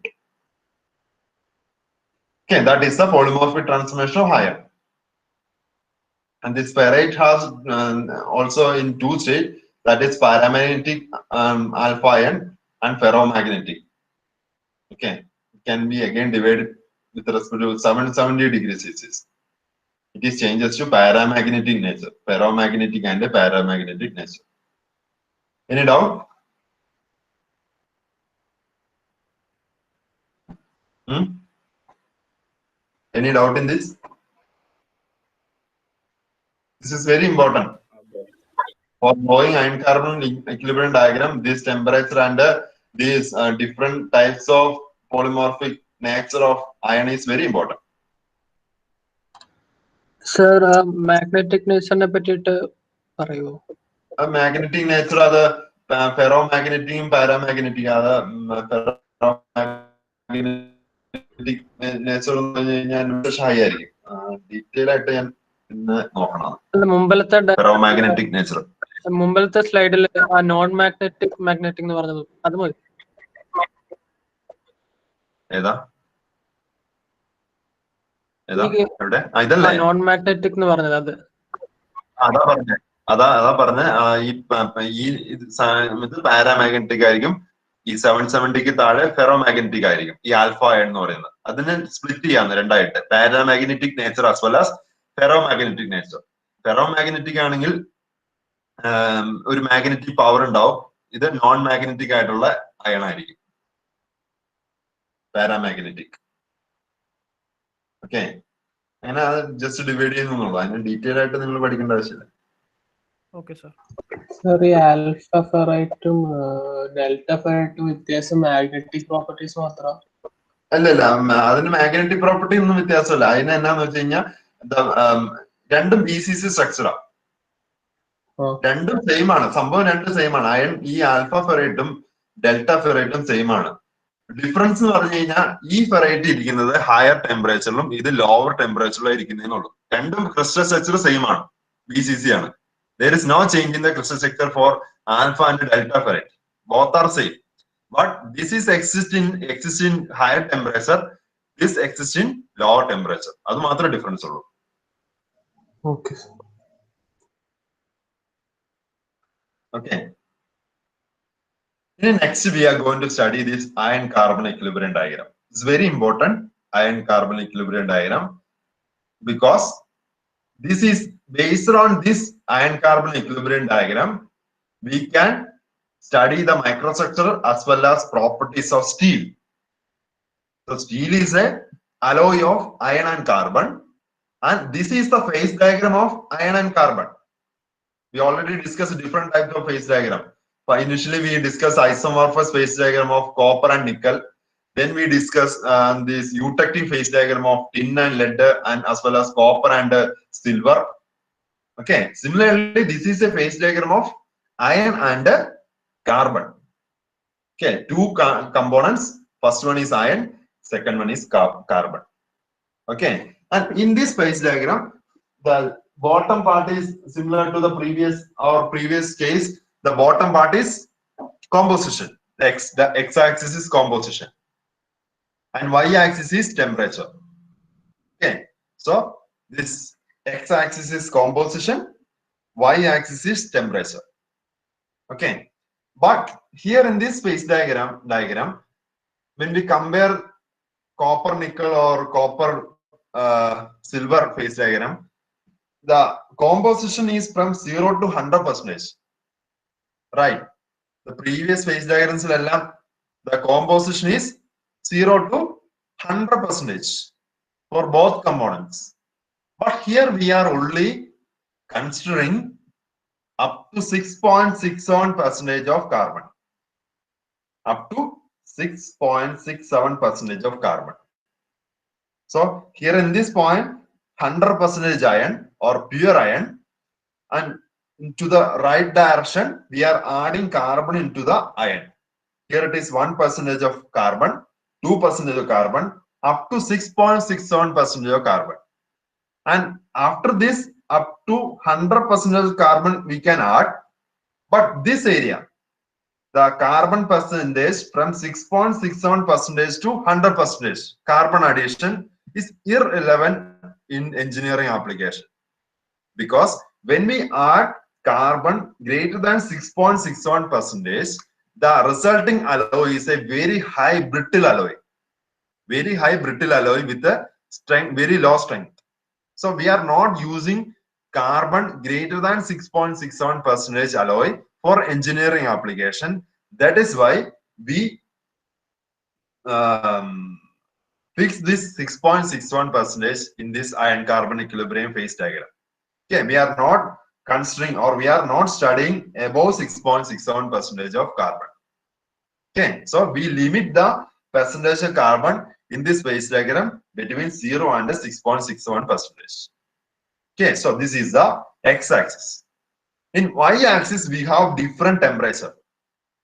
Okay, that is the polymorphic transformation of iron. And this ferrite has also in two states. That is paramagnetic alpha ion and ferromagnetic. Okay, it can be again divided with respect to 770 degrees Celsius. It is changes to paramagnetic nature, ferromagnetic and paramagnetic nature. Any doubt? Any doubt in this? This is very important. For knowing iron carbon equilibrium diagram, this temperature and these different types of polymorphic nature of iron is very important. Sir, magnetic nature ne pattittu parayo. Magnetic nature adu ferromagnetic paramagnetic adu ferromagnetic nature nu പറഞ്ഞാൽ ഷായിരിക്കും detail ആയിട്ട് ഞാൻ ഇന്ന് നോക്കണം. Ferromagnetic nature. മുമ്പത്തെ സ്ലൈഡിൽ ആ non magnetic എന്ന് പറഞ്ഞത് അത് മതി. ഏതാ എവിടെ ഇതല്ലേ നോൺ മാഗ്നറ്റിക് എന്ന് പറഞ്ഞത് അത് അതാ പറഞ്ഞ ഈ പാരാമാഗ്നറ്റിക് ആയിരിക്കും. ഈ 770ക്ക് താഴെ ഫെറോമാഗ്നറ്റിക് ആയിരിക്കും ഈ ആൽഫ അയൺ എന്ന് പറയുന്നത്. അതിനെ സ്പ്ലിറ്റ് ചെയ്യാന്ന് രണ്ടായിട്ട്, paramagnetic nature as well as ferromagnetic nature. Ferromagnetic ആണെങ്കിൽ ഒരു മാഗ്നറ്റിക് പവർ ഉണ്ടാവും. ഇത് നോൺ മാഗ്നറ്റിക് ആയിട്ടുള്ള അയൺ ആയിരിക്കും പാരാമാഗ്നറ്റിക്. ഓക്കെ, അങ്ങനെ അത് ജസ്റ്റ് ഡിവൈഡ് ചെയ്യുന്നുള്ളൂ. അതിന് ഡീറ്റെയിൽ ആയിട്ട് നിങ്ങൾ പഠിക്കേണ്ട ആവശ്യമില്ല. Okay sir. സർ, ഈ ആൽഫ ഫെറൈറ്റും ഡെൽറ്റ ഫെറൈറ്റും വ്യത്യാസം മാഗ്നറ്റിക് പ്രോപ്പർട്ടീസ് മാത്രം? അല്ലല്ല, അതിന് മാഗ്നറ്റിക് പ്രോപ്പർട്ടി ഒന്നും വ്യത്യാസമല്ല. അതിന് എന്നാന്ന് വെച്ച് കഴിഞ്ഞാൽ രണ്ടും BCC സ്ട്രക്ചറാ, രണ്ടും സെയിം ആണ്. സംഭവം രണ്ടും സെയിം ആണ്. അയൺ ഈ ആൽഫ ഫെറൈറ്റും ഡെൽറ്റ ഫെറൈറ്റും സെയിം ആണ്. ഡിഫറൻസ് എന്ന് പറഞ്ഞു കഴിഞ്ഞാൽ ഈ ഫെറൈറ്റ് ഇരിക്കുന്നത് ഹയർ ടെമ്പറേച്ചറിലും ഇത് ലോവർ ടെമ്പറേച്ചറിലും ഇരിക്കുന്നതിനുള്ളൂ. രണ്ടും ക്രിസ്റ്റൽ സ്ട്രക്ചർ സെയിം ആണ്, BCC ആണ്. There is no change in the crystal structure for alpha and delta ferrite. Both are same, but this is exist in higher temperature. This exists in lower temperature. Adu matra difference ullu. Okay. Okay. In next we are going to study this iron carbon equilibrium diagram. It's very important, iron carbon equilibrium diagram, because this is based on this iron carbon equilibrium diagram. We can study the microstructure as well as properties of steel. So steel is a alloy of iron and carbon, and this is the phase diagram of iron and carbon. We already discussed different types of phase diagram. Initially we discussed isomorphous phase diagram of copper and nickel. Then we discuss this eutectic phase diagram of tin and lead, and as well as copper and silver. Okay, similarly this is a phase diagram of iron and carbon. Okay, two components. First one is iron, second one is carbon. Okay, and in this phase diagram, the bottom part is similar to the previous case. The bottom part is composition. The x-axis is composition, and y-axis is temperature. Okay, so this x-axis is composition, y-axis is temperature. Okay, but here in this phase diagram, when we compare copper nickel or copper silver phase diagram, the composition is from 0 to 100%. Right? The previous phase diagrams, the composition is 0 to 100% for both components. But here we are only considering up to 6.67% of carbon. Up to 6.67% of carbon. So here in this point, 100% iron or pure iron, and into the right direction we are adding carbon into the iron. Here it is 1% of carbon, 2% of carbon, up to 6.67% of carbon. And after this, up to 100% of carbon we can add. But this area, the carbon percentage from 6.67% to 100%, carbon addition is irrelevant in engineering application. Because when we add carbon greater than 6.61%, the resulting alloy is a very high brittle alloy. Very high brittle alloy with a strength, very low strength. So we are not using carbon greater than 6.61% alloy for engineering application. That is why we fix this 6.61% in this iron carbon equilibrium phase diagram. Okay, we are not considering or we are not studying above 6.67% of carbon. Okay, so we limit the percentage of carbon in this phase diagram between 0 and 6.61%. Okay, so this is the x-axis. In y-axis, we have different temperature.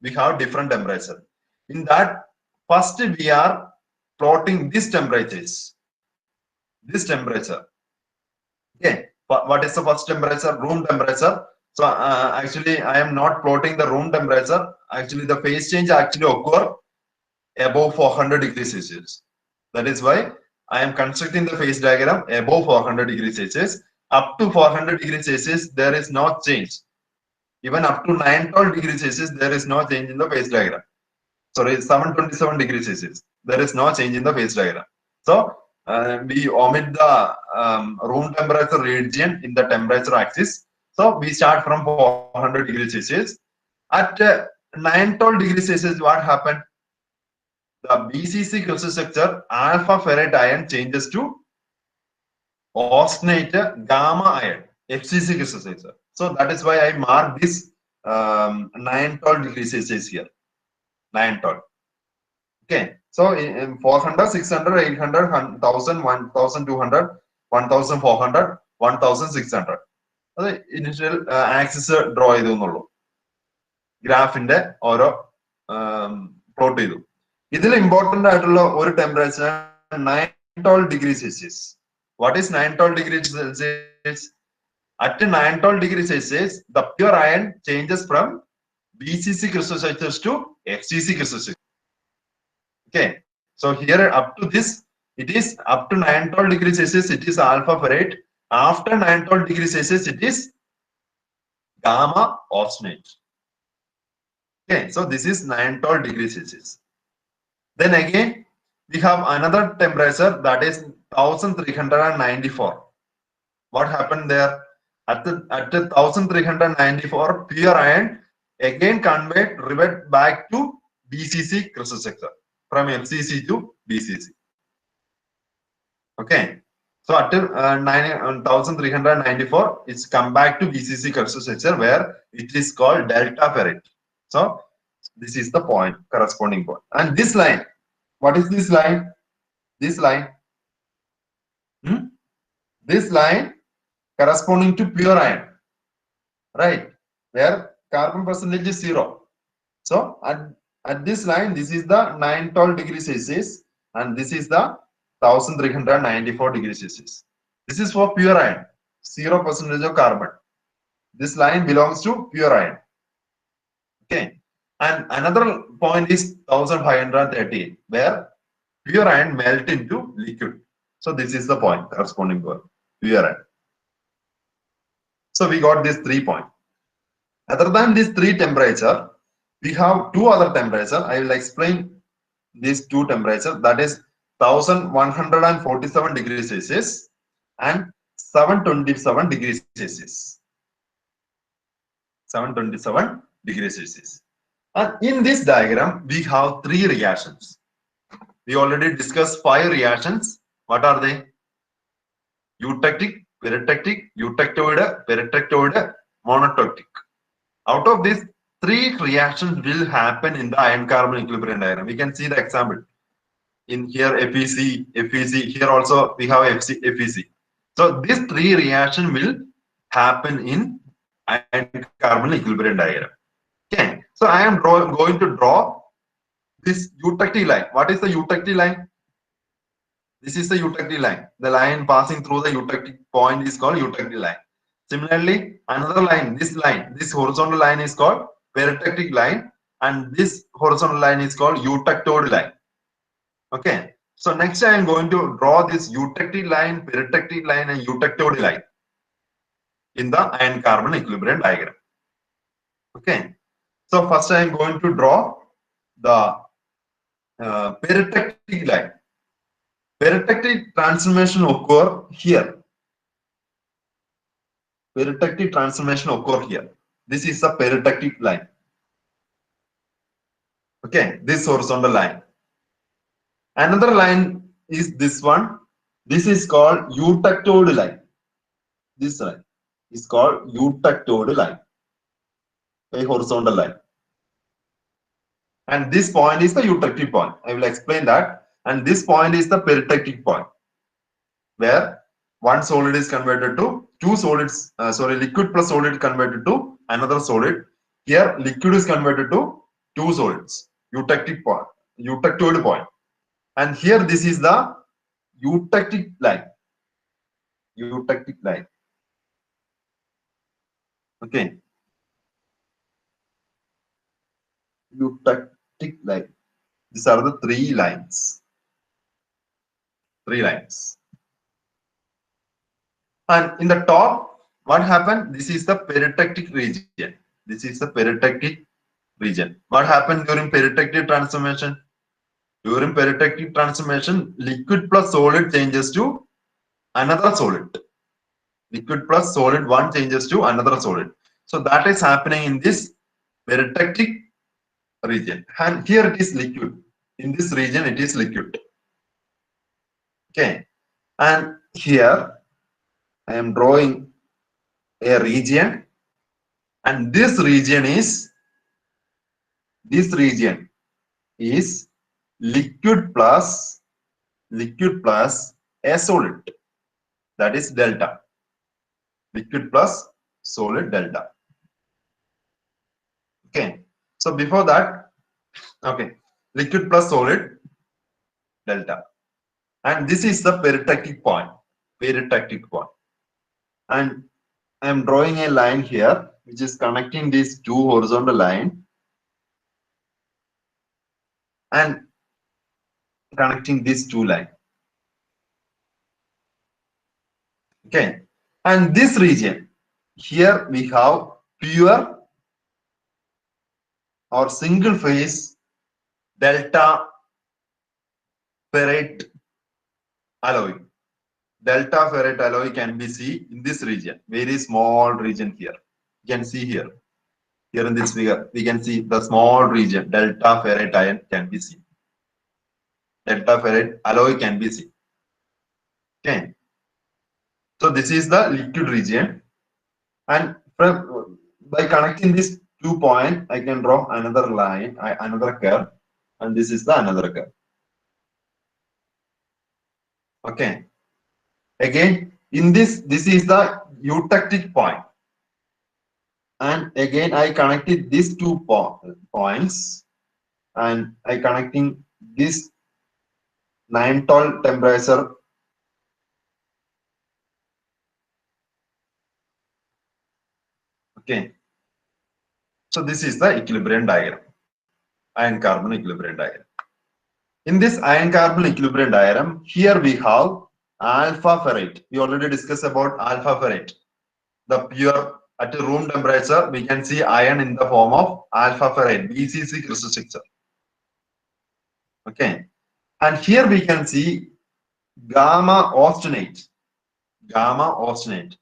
We have different temperature. In that, first we are plotting these temperatures. This temperature. Okay, what is the first temperature? Room temperature. So actually, I am not plotting the room temperature. Actually, the phase change actually occur above 400 degrees Celsius. That is why I am constructing the phase diagram above 400 degrees Celsius. Up to 400 degrees Celsius, there is no change. Even up to 912 degrees Celsius, there is no change in the phase diagram. Sorry, 727 degrees Celsius. There is no change in the phase diagram. So we omit the room temperature region in the temperature axis. So we start from 400 degrees Celsius. At 912 degrees Celsius, what happened? The BCC crystal structure alpha ferrite ion changes to austenite gamma ion, FCC crystal structure. So that is why I mark this 912 degrees Celsius here. 912. Okay. So in 400, 600, 800, 1000, 1200, 1400, 1600. The initial axis draw ചെയ്തു ഗ്രാഫിന്റെ ഓരോ plot ചെയ്തു. ഇതിൽ important ആയിട്ടുള്ള ഒരു temperature 912 degrees Celsius. What is 912 degrees Celsius? At 912 degrees Celsius, the pure ion changes from BCC crystal structures to FCC crystal structures. Okay, so here up to this, it is up to 912 degrees Celsius, it is alpha ferrite. After 912 degrees Celsius, it is gamma austenite. Okay, so this is 912 degrees Celsius. Then again, we have another temperature that is 1394. What happened there? At 1394, pure ion again revert back to BCC crystal structure from FCC to BCC. Okay, so at 1394, it's come back to BCC crystal structure where it is called delta ferrite. So this is the point, corresponding point. And this line, what is this line? This line, this line corresponding to pure ion, right? Where carbon percentage is 0. So at this line, this is the 912 degrees Celsius, and this is the 1394 degrees Celsius. This is for pure ion, 0% of carbon. This line belongs to pure ion. Okay, and another point is 1538, where pure ion melt into liquid. So this is the point, corresponding point, pure ion. So we got these 3 points. Other than these 3 temperature, we have 2 other temperature. I will explain these 2 temperature. That is 1147 degrees Celsius and 727 degrees Celsius. 727 degrees Celsius. And in this diagram, we have 3 reactions. We already discussed 5 reactions. What are they? Eutectic, peritectic, eutectoid, peritectoid, monotectic. Out of these 3 reactions will happen in the iron carbon equilibrium diagram. We can see the example. In here FEC, FEC, here also we have FEC. So these 3 reactions will happen in iron carbon equilibrium diagram. Okay, so I am going to draw this eutectic line. What is the eutectic line? This is the eutectic line. The line passing through the eutectic point is called eutectic line. Similarly, another line, this horizontal line is called peritectic line, and this horizontal line is called eutectoid line. Okay, so next I am going to draw this eutectic line, peritectic line, and eutectoid line. in the iron carbon equilibrium diagram. Okay, so first I am going to draw the peritectic line. Peritectic transformation occur here. Peritectic transformation occur here. This is the peritectic line. Okay, this horizontal line. Another line is this one. This is called eutectoid line. This line is called eutectoid line, a horizontal line. And this point is the eutectic point. I will explain that. And this point is the peritectic point, where one solid is converted to two solids, liquid plus solid converted to another solid. Here, liquid is converted to two solids, eutectic point, eutectoid point. And here, this is the eutectic line. Eutectic line. Okay. Eutectic line. These are the three lines. Three lines. And in the top, what happened? This is the peritectic region. This is the peritectic region. What happened during peritectic transformation? During peritectic transformation, liquid plus solid changes to another solid. Liquid plus solid one changes to another solid. So that is happening in this peritectic region. And here it is liquid. In this region, it is liquid. Okay. And here, I am drawing a region. And this region is liquid plus a solid, that is delta. Liquid plus solid delta. Okay, so before that, okay, liquid plus solid delta, and this is the peritectic point. And I am drawing a line here which is connecting these two horizontal lines and connecting these two lines. Okay, and this region here we have pure or single phase delta ferrite alloy. Delta ferrite alloy can be seen in this region, very small region here. You can see here. Here in this figure, we can see the small region, delta ferrite ion can be seen. Delta ferrite alloy can be seen. Okay. So this is the liquid region. And by connecting these 2 points, I can draw another line, another curve. And this is the another curve. Okay. Again, in this is the eutectic point. And again, I connected these 2 points, and I connecting this 912 temperature. Okay. So this is the equilibrium diagram, iron carbon equilibrium diagram. In this iron carbon equilibrium diagram, here we have alpha ferrite. We already discussed about alpha ferrite. The pure at room temperature, we can see iron in the form of alpha ferrite, BCC crystal structure. Okay. And here we can see gamma austenite. Gamma austenite.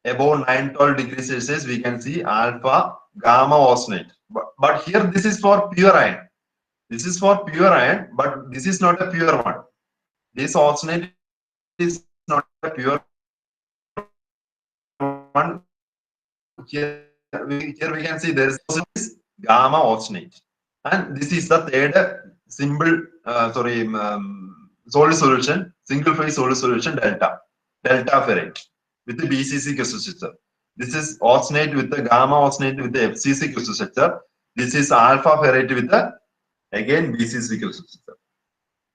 Above 912 degrees Celsius, we can see alpha gamma austenite. But here this is for pure iron. This is for pure iron, but this is not a pure one. This austenite is not a pure one. Here we can see there is gamma austenite, and this is the third simple solid solution, single phase solid solution, delta ferrite with the BCC crystal structure. This is austenite with the gamma austenite with the FCC crystal structure. This is alpha ferrite with the again BCC crystal structure.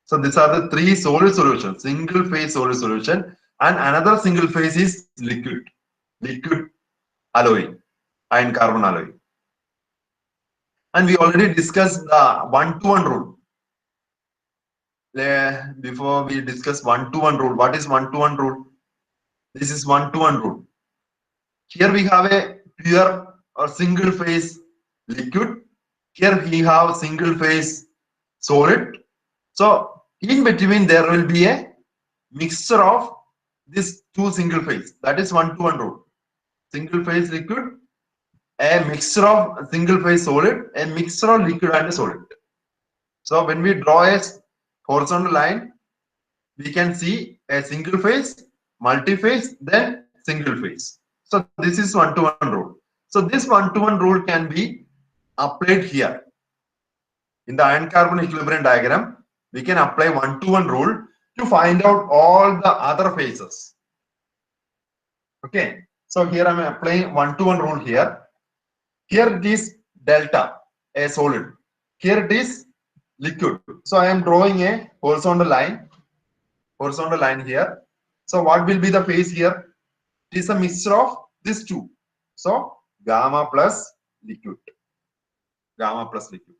So these are the 3 solid solutions, single phase solid solution, and another single phase is liquid alloy, iron carbon alloy. And we already discussed the 1-to-1 rule. Before we discuss 1-to-1 rule, what is 1-to-1 rule? This is 1-to-1 rule. Here we have a pure or single phase liquid. Here we have single phase solid. So in between there will be a mixture of these two single phase. That is 1-to-1 rule. Single phase liquid, a mixture of single phase solid, a mixture of liquid and solid. So when we draw a horizontal line, we can see a single phase, multi-phase, then single phase. So this is 1-to-1 rule. So this 1-to-1 rule can be applied here. In the iron carbon equilibrium diagram, we can apply 1-to-1 rule to find out all the other phases. Okay. So here I am applying 1-to-1 rule here. Here it is delta, a solid. Here it is liquid. So I am drawing a horizontal line here. So what will be the phase here? It is a mixture of these two. So gamma plus liquid. Gamma plus liquid.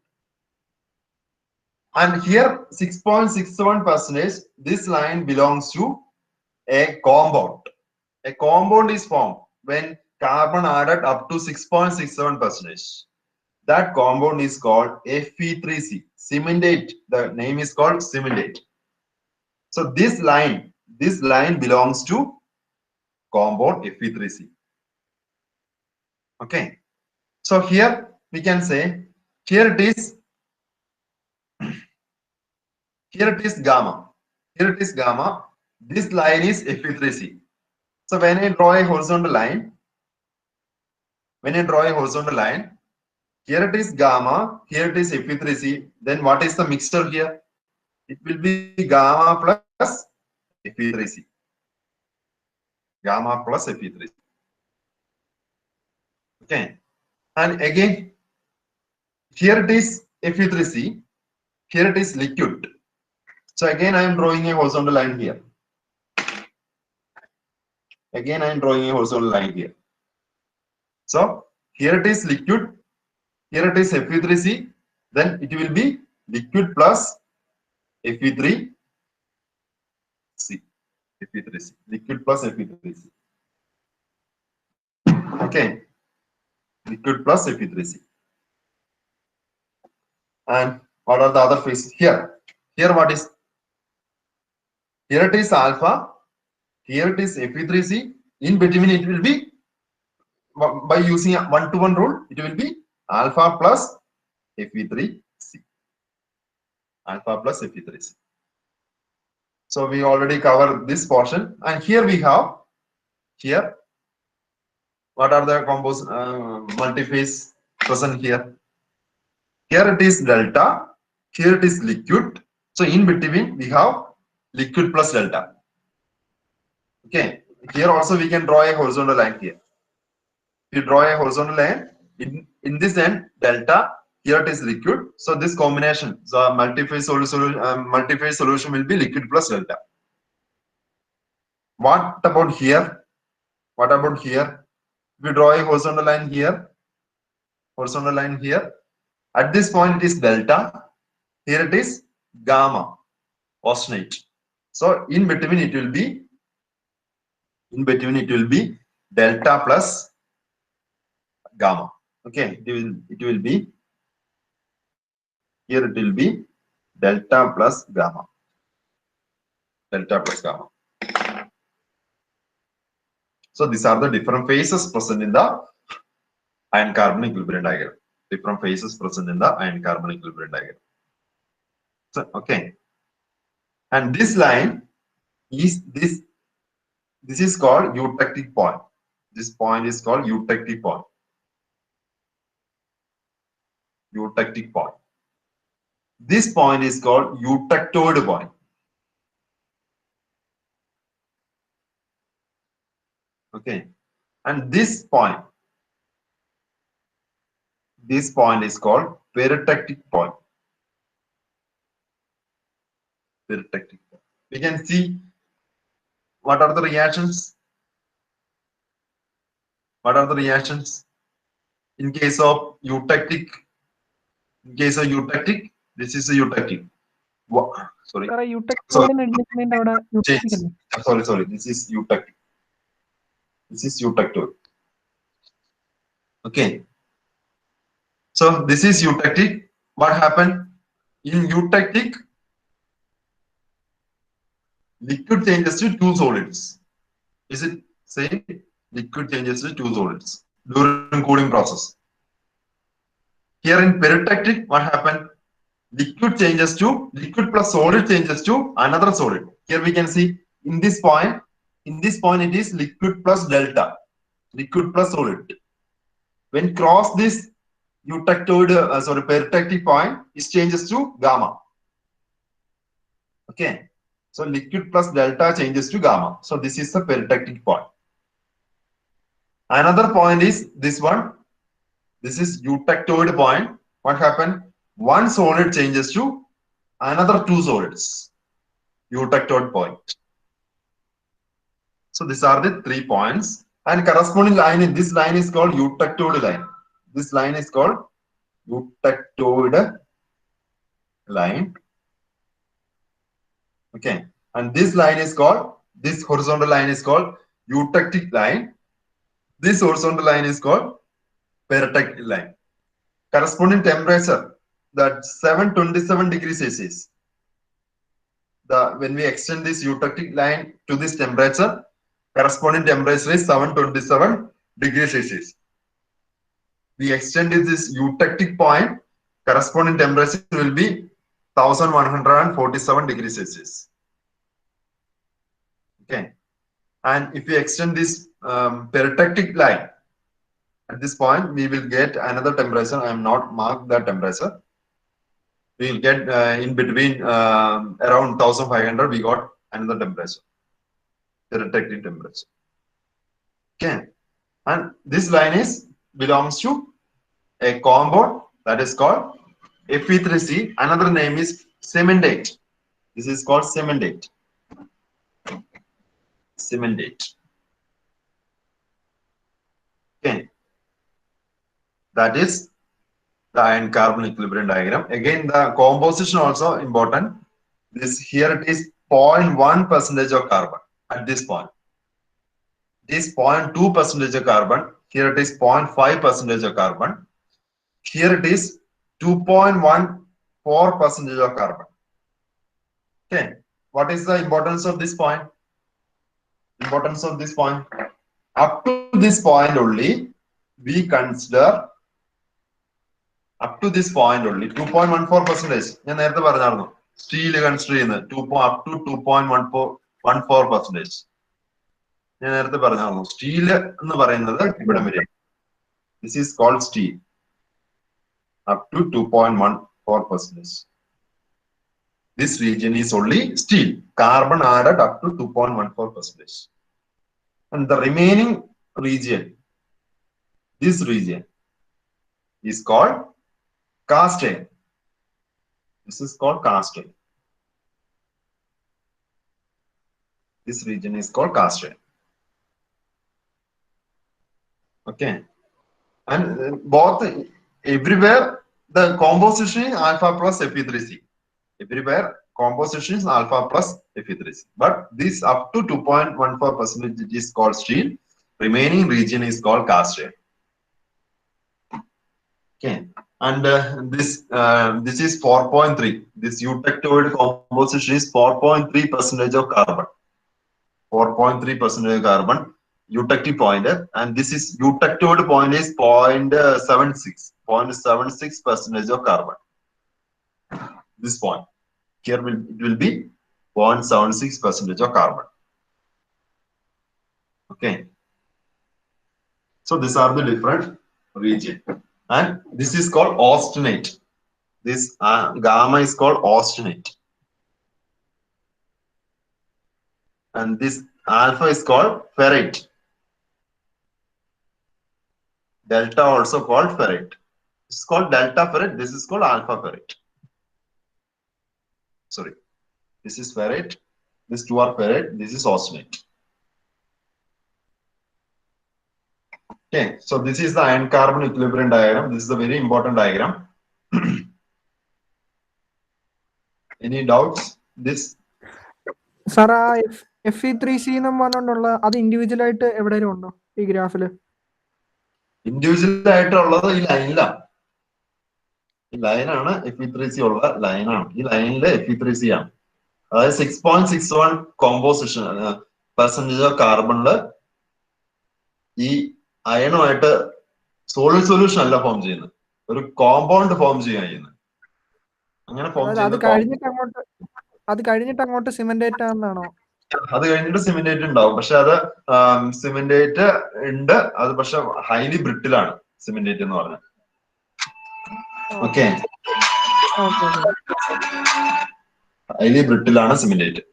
And here 6.67%, this line belongs to a compound. A compound is formed when carbon added up to 6.67%. That compound is called Fe3C. Cementate. The name is called cementate. So this line belongs to compound Fe3C. Okay. So here we can say, here it is gamma. Here it is gamma. This line is Fe3C. So when I draw a horizontal line, here it is gamma, here it is Fe3C. Then what is the mixture here? It will be gamma plus Fe3C. Gamma plus Fe3C. Okay. And again, here it is Fe3C. Here it is liquid. So again, I am drawing a horizontal line here. So here it is liquid. Here it is Fe3C. Then it will be liquid plus Fe3C. Liquid plus Fe3C. Okay. Liquid plus Fe3C. And what are the other phases here? Here what is? Here it is alpha. Here it is Fe3C. In between it will be, by using a 1-to-1 rule, it will be alpha plus Fe3C. Alpha plus Fe3C. So we already covered this portion. And here we have, here, what are the compounds, multi-phase present here? Here it is delta. Here it is liquid. So in between we have liquid plus delta. Okay. Here also we can draw a horizontal line here. You draw a horizontal line. In this end, delta. Here it is liquid. So this combination, the multi-phase solution will be liquid plus delta. What about here? We draw a horizontal line here. At this point it is delta. Here it is gamma, oscillate. So in between it will be delta plus gamma. Okay, it will be here, it will be delta plus gamma. So these are the different phases present in the iron carbon equilibrium diagram. So, okay. And this line is this is called eutectic point. This point is called eutectic point. This point is called eutectoid point. Okay. And this point is called peritectic point. We can see what are the reactions. In case of eutectic, this is a eutectic. Sorry. Sorry. This is eutectic. This is eutectoid. Okay. So this is eutectic. What happened? In eutectic, liquid changes to two solids. Is it same? Liquid changes to two solids during cooling process. Here in peritectic, what happened? Liquid plus solid changes to another solid. Here we can see in this point it is liquid plus delta, liquid plus solid. When cross this peritectic point, it changes to gamma. Okay, so liquid plus delta changes to gamma. So this is the peritectic point. Another point is this one. This is eutectoid point. What happened? One solid changes to another two solids. Eutectoid point. So these are the 3 points. And corresponding line in this line is called eutectoid line. This line is called eutectoid line. Okay. And this line is called, this horizontal line is called eutectic line. This horizontal line is called peritectic line. Corresponding temperature, that 727 degrees Celsius. When we extend this eutectic line to this temperature, corresponding temperature is 727 degrees Celsius. We extended this eutectic point, corresponding temperature will be 1147 degrees Celsius. Okay. And if we extend this peritectic line, at this point, we will get another temperature. I am not marked that temperature. We will get in between around 1500, we got another temperature, peritectic temperature. Okay. And this line belongs to a compound that is called Fe3C. Another name is cementate. This is called cementate. Cementate. Okay. That is the iron carbon equilibrium diagram. Again, the composition also important. This here it is 0.1% of carbon at this point. It is 0.2% of carbon. Here it is 0.5% of carbon. Here it is 2.14% of carbon. Okay. What is the importance of this point? Importance of this point. Up to this point only, we consider up to this point only 2.14%. ഞാൻ നേരത്തെ പറഞ്ഞായിരുന്നു steel consider ചെയ്യുന്നത് up to 2.14%. ഞാൻ നേരത്തെ പറഞ്ഞായിരുന്നു steel എന്ന് പറയുന്നത് ഇവിടെ വരെ. This is called steel. Up to 2.14%. This region is only steel. Carbon added up to 2.14%. And the remaining region, this region is called cast iron. This is called cast iron. This region is called cast iron. Okay. And both everywhere the composition is alpha plus Fe3C. Everywhere composition is alpha plus Fe3C. But this up to 2.14% is called steel. Remaining region is called cast iron. Okay. And this is 4.3. This eutectoid composition is 4.3% of carbon. 4.3% of carbon. Eutectic point, and this is eutectoid point is 0.76% of carbon. This point here it will be 0.76% of carbon. Okay. So these are the different region, and this is called austenite. This gamma is called austenite, and this alpha is called ferrite. Delta also called ferrite. This is called delta ferrite. This is called alpha ferrite. Sorry, this is ferrite. These two are ferrite. This is austenite. Okay, so this is the iron carbon equilibrium diagram. This is a very important diagram. Any doubts? This sir ആ Fe3C എന്നും പറഞ്ഞുകൊണ്ടുള്ള അത് individual ആയിട്ട് എവിടെയും ഉണ്ടോ ഈ ഗ്രാഫില്? Individual ആയിട്ടുള്ളത് ഈ ലൈനിലാണ്. ഈ ലൈനാണ് Fe3C ഉള്ള ലൈനാണ്. ഈ ലൈനില് Fe3C ആണ്. അതായത് 6.61 കോമ്പോസിഷൻ പെർസെന്റേജ് ഓഫ് കാർബണില് ഈ അയണുമായിട്ട് സോളിഡ് സൊല്യൂഷൻ അല്ല ഫോം ചെയ്യുന്നത്, ഒരു കോമ്പൗണ്ട് ഫോം ചെയ്യുന്നത്. അങ്ങനെ ഫോം അത് കഴിഞ്ഞിട്ട് അങ്ങോട്ട് സിമെന്റേറ്റ് ആണെന്നാണോ? അത് കഴിഞ്ഞിട്ട് സിമെന്റേറ്റ് ഉണ്ടാവും. പക്ഷെ അത് സിമെന്റേറ്റ് ഉണ്ട്, അത് പക്ഷെ ഹൈലി ബ്രിട്ടിലാണ് സിമെന്റേറ്റ് എന്ന് പറഞ്ഞാൽ. ഓക്കെ, ഹൈലി ബ്രിട്ടിലാണ് സിമെന്റേറ്റ്.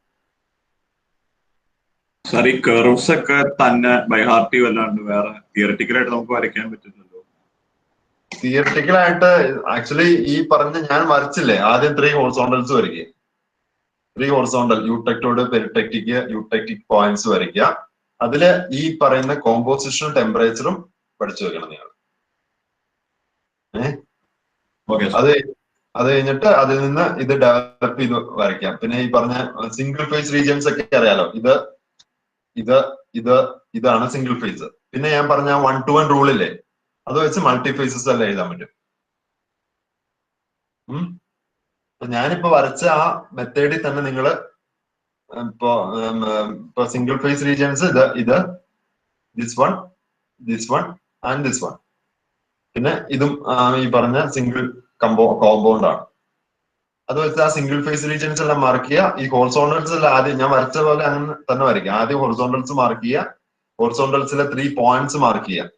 സാർ ഈ കർവ്സ് ഒക്കെ തന്നെ ബൈ ഹാർട്ട് അല്ലാണ്ട് വേറെ തിയററ്റിക്കലായിട്ട് നമുക്ക് വരയ്ക്കാൻ പറ്റുന്നുണ്ടോ? തിയററ്റിക്കലായിട്ട് ആക്ച്വലി ഈ പറഞ്ഞ ഞാൻ വരച്ചില്ലേ, ആദ്യം 3 ഹോറിസോണ്ടൽസ് വരയ്ക്കുക. 3 ഹോറിസോണ്ടൽ യൂടെക്ടോഡ്, പെരിടെക്റ്റിക്, യൂടെക്റ്റിക് പോയിന്റ്സ് വരയ്ക്കുക. അതില് ഈ പറയുന്ന കോമ്പോസിഷനും ടെമ്പറേച്ചറും പഠിച്ചു വെക്കണം നിങ്ങൾ. അത് കഴിഞ്ഞിട്ട് അതിൽ നിന്ന് ഇത് ഡെവലപ്പ് ചെയ്ത് വരയ്ക്കാം. പിന്നെ ഈ പറഞ്ഞ സിംഗിൾ ഫേസ് റീജിയൻസ് ഒക്കെ അറിയാലോ. ഇതാണ് സിംഗിൾ ഫേസ്. പിന്നെ ഞാൻ പറഞ്ഞ 1-to-1 റൂളില്ലേ, അത് വെച്ച് മൾട്ടി ഫേസസ് എല്ലാം എഴുതാൻ പറ്റും. ഞാനിപ്പോ വരച്ച ആ മെത്തേഡിൽ തന്നെ നിങ്ങൾ ഇപ്പോ സിംഗിൾ ഫേസ് റീജിയൻസ് ഇത് this one and this one. പിന്നെ ഇതും ഈ പറഞ്ഞ സിംഗിൾ കോമ്പൗണ്ട് ആണ്. അത് വെച്ച് ആ സിംഗിൾ ഫേസ് റീജിയൻസ് എല്ലാം മാർക്ക് ചെയ്യുക. ഈ ഹോറിസോണ്ടൽസ് എല്ലാം ആദ്യം ഞാൻ വരച്ച പോലെ അങ്ങനെ തന്നെ വരയ്ക്കുക. ആദ്യം ഹോറിസോണ്ടൽസ് മാർക്ക് ചെയ്യുക, ഹോറിസോണ്ടൽസിലെ 3 പോയിന്റ്സ് മാർക്ക് ചെയ്യുക.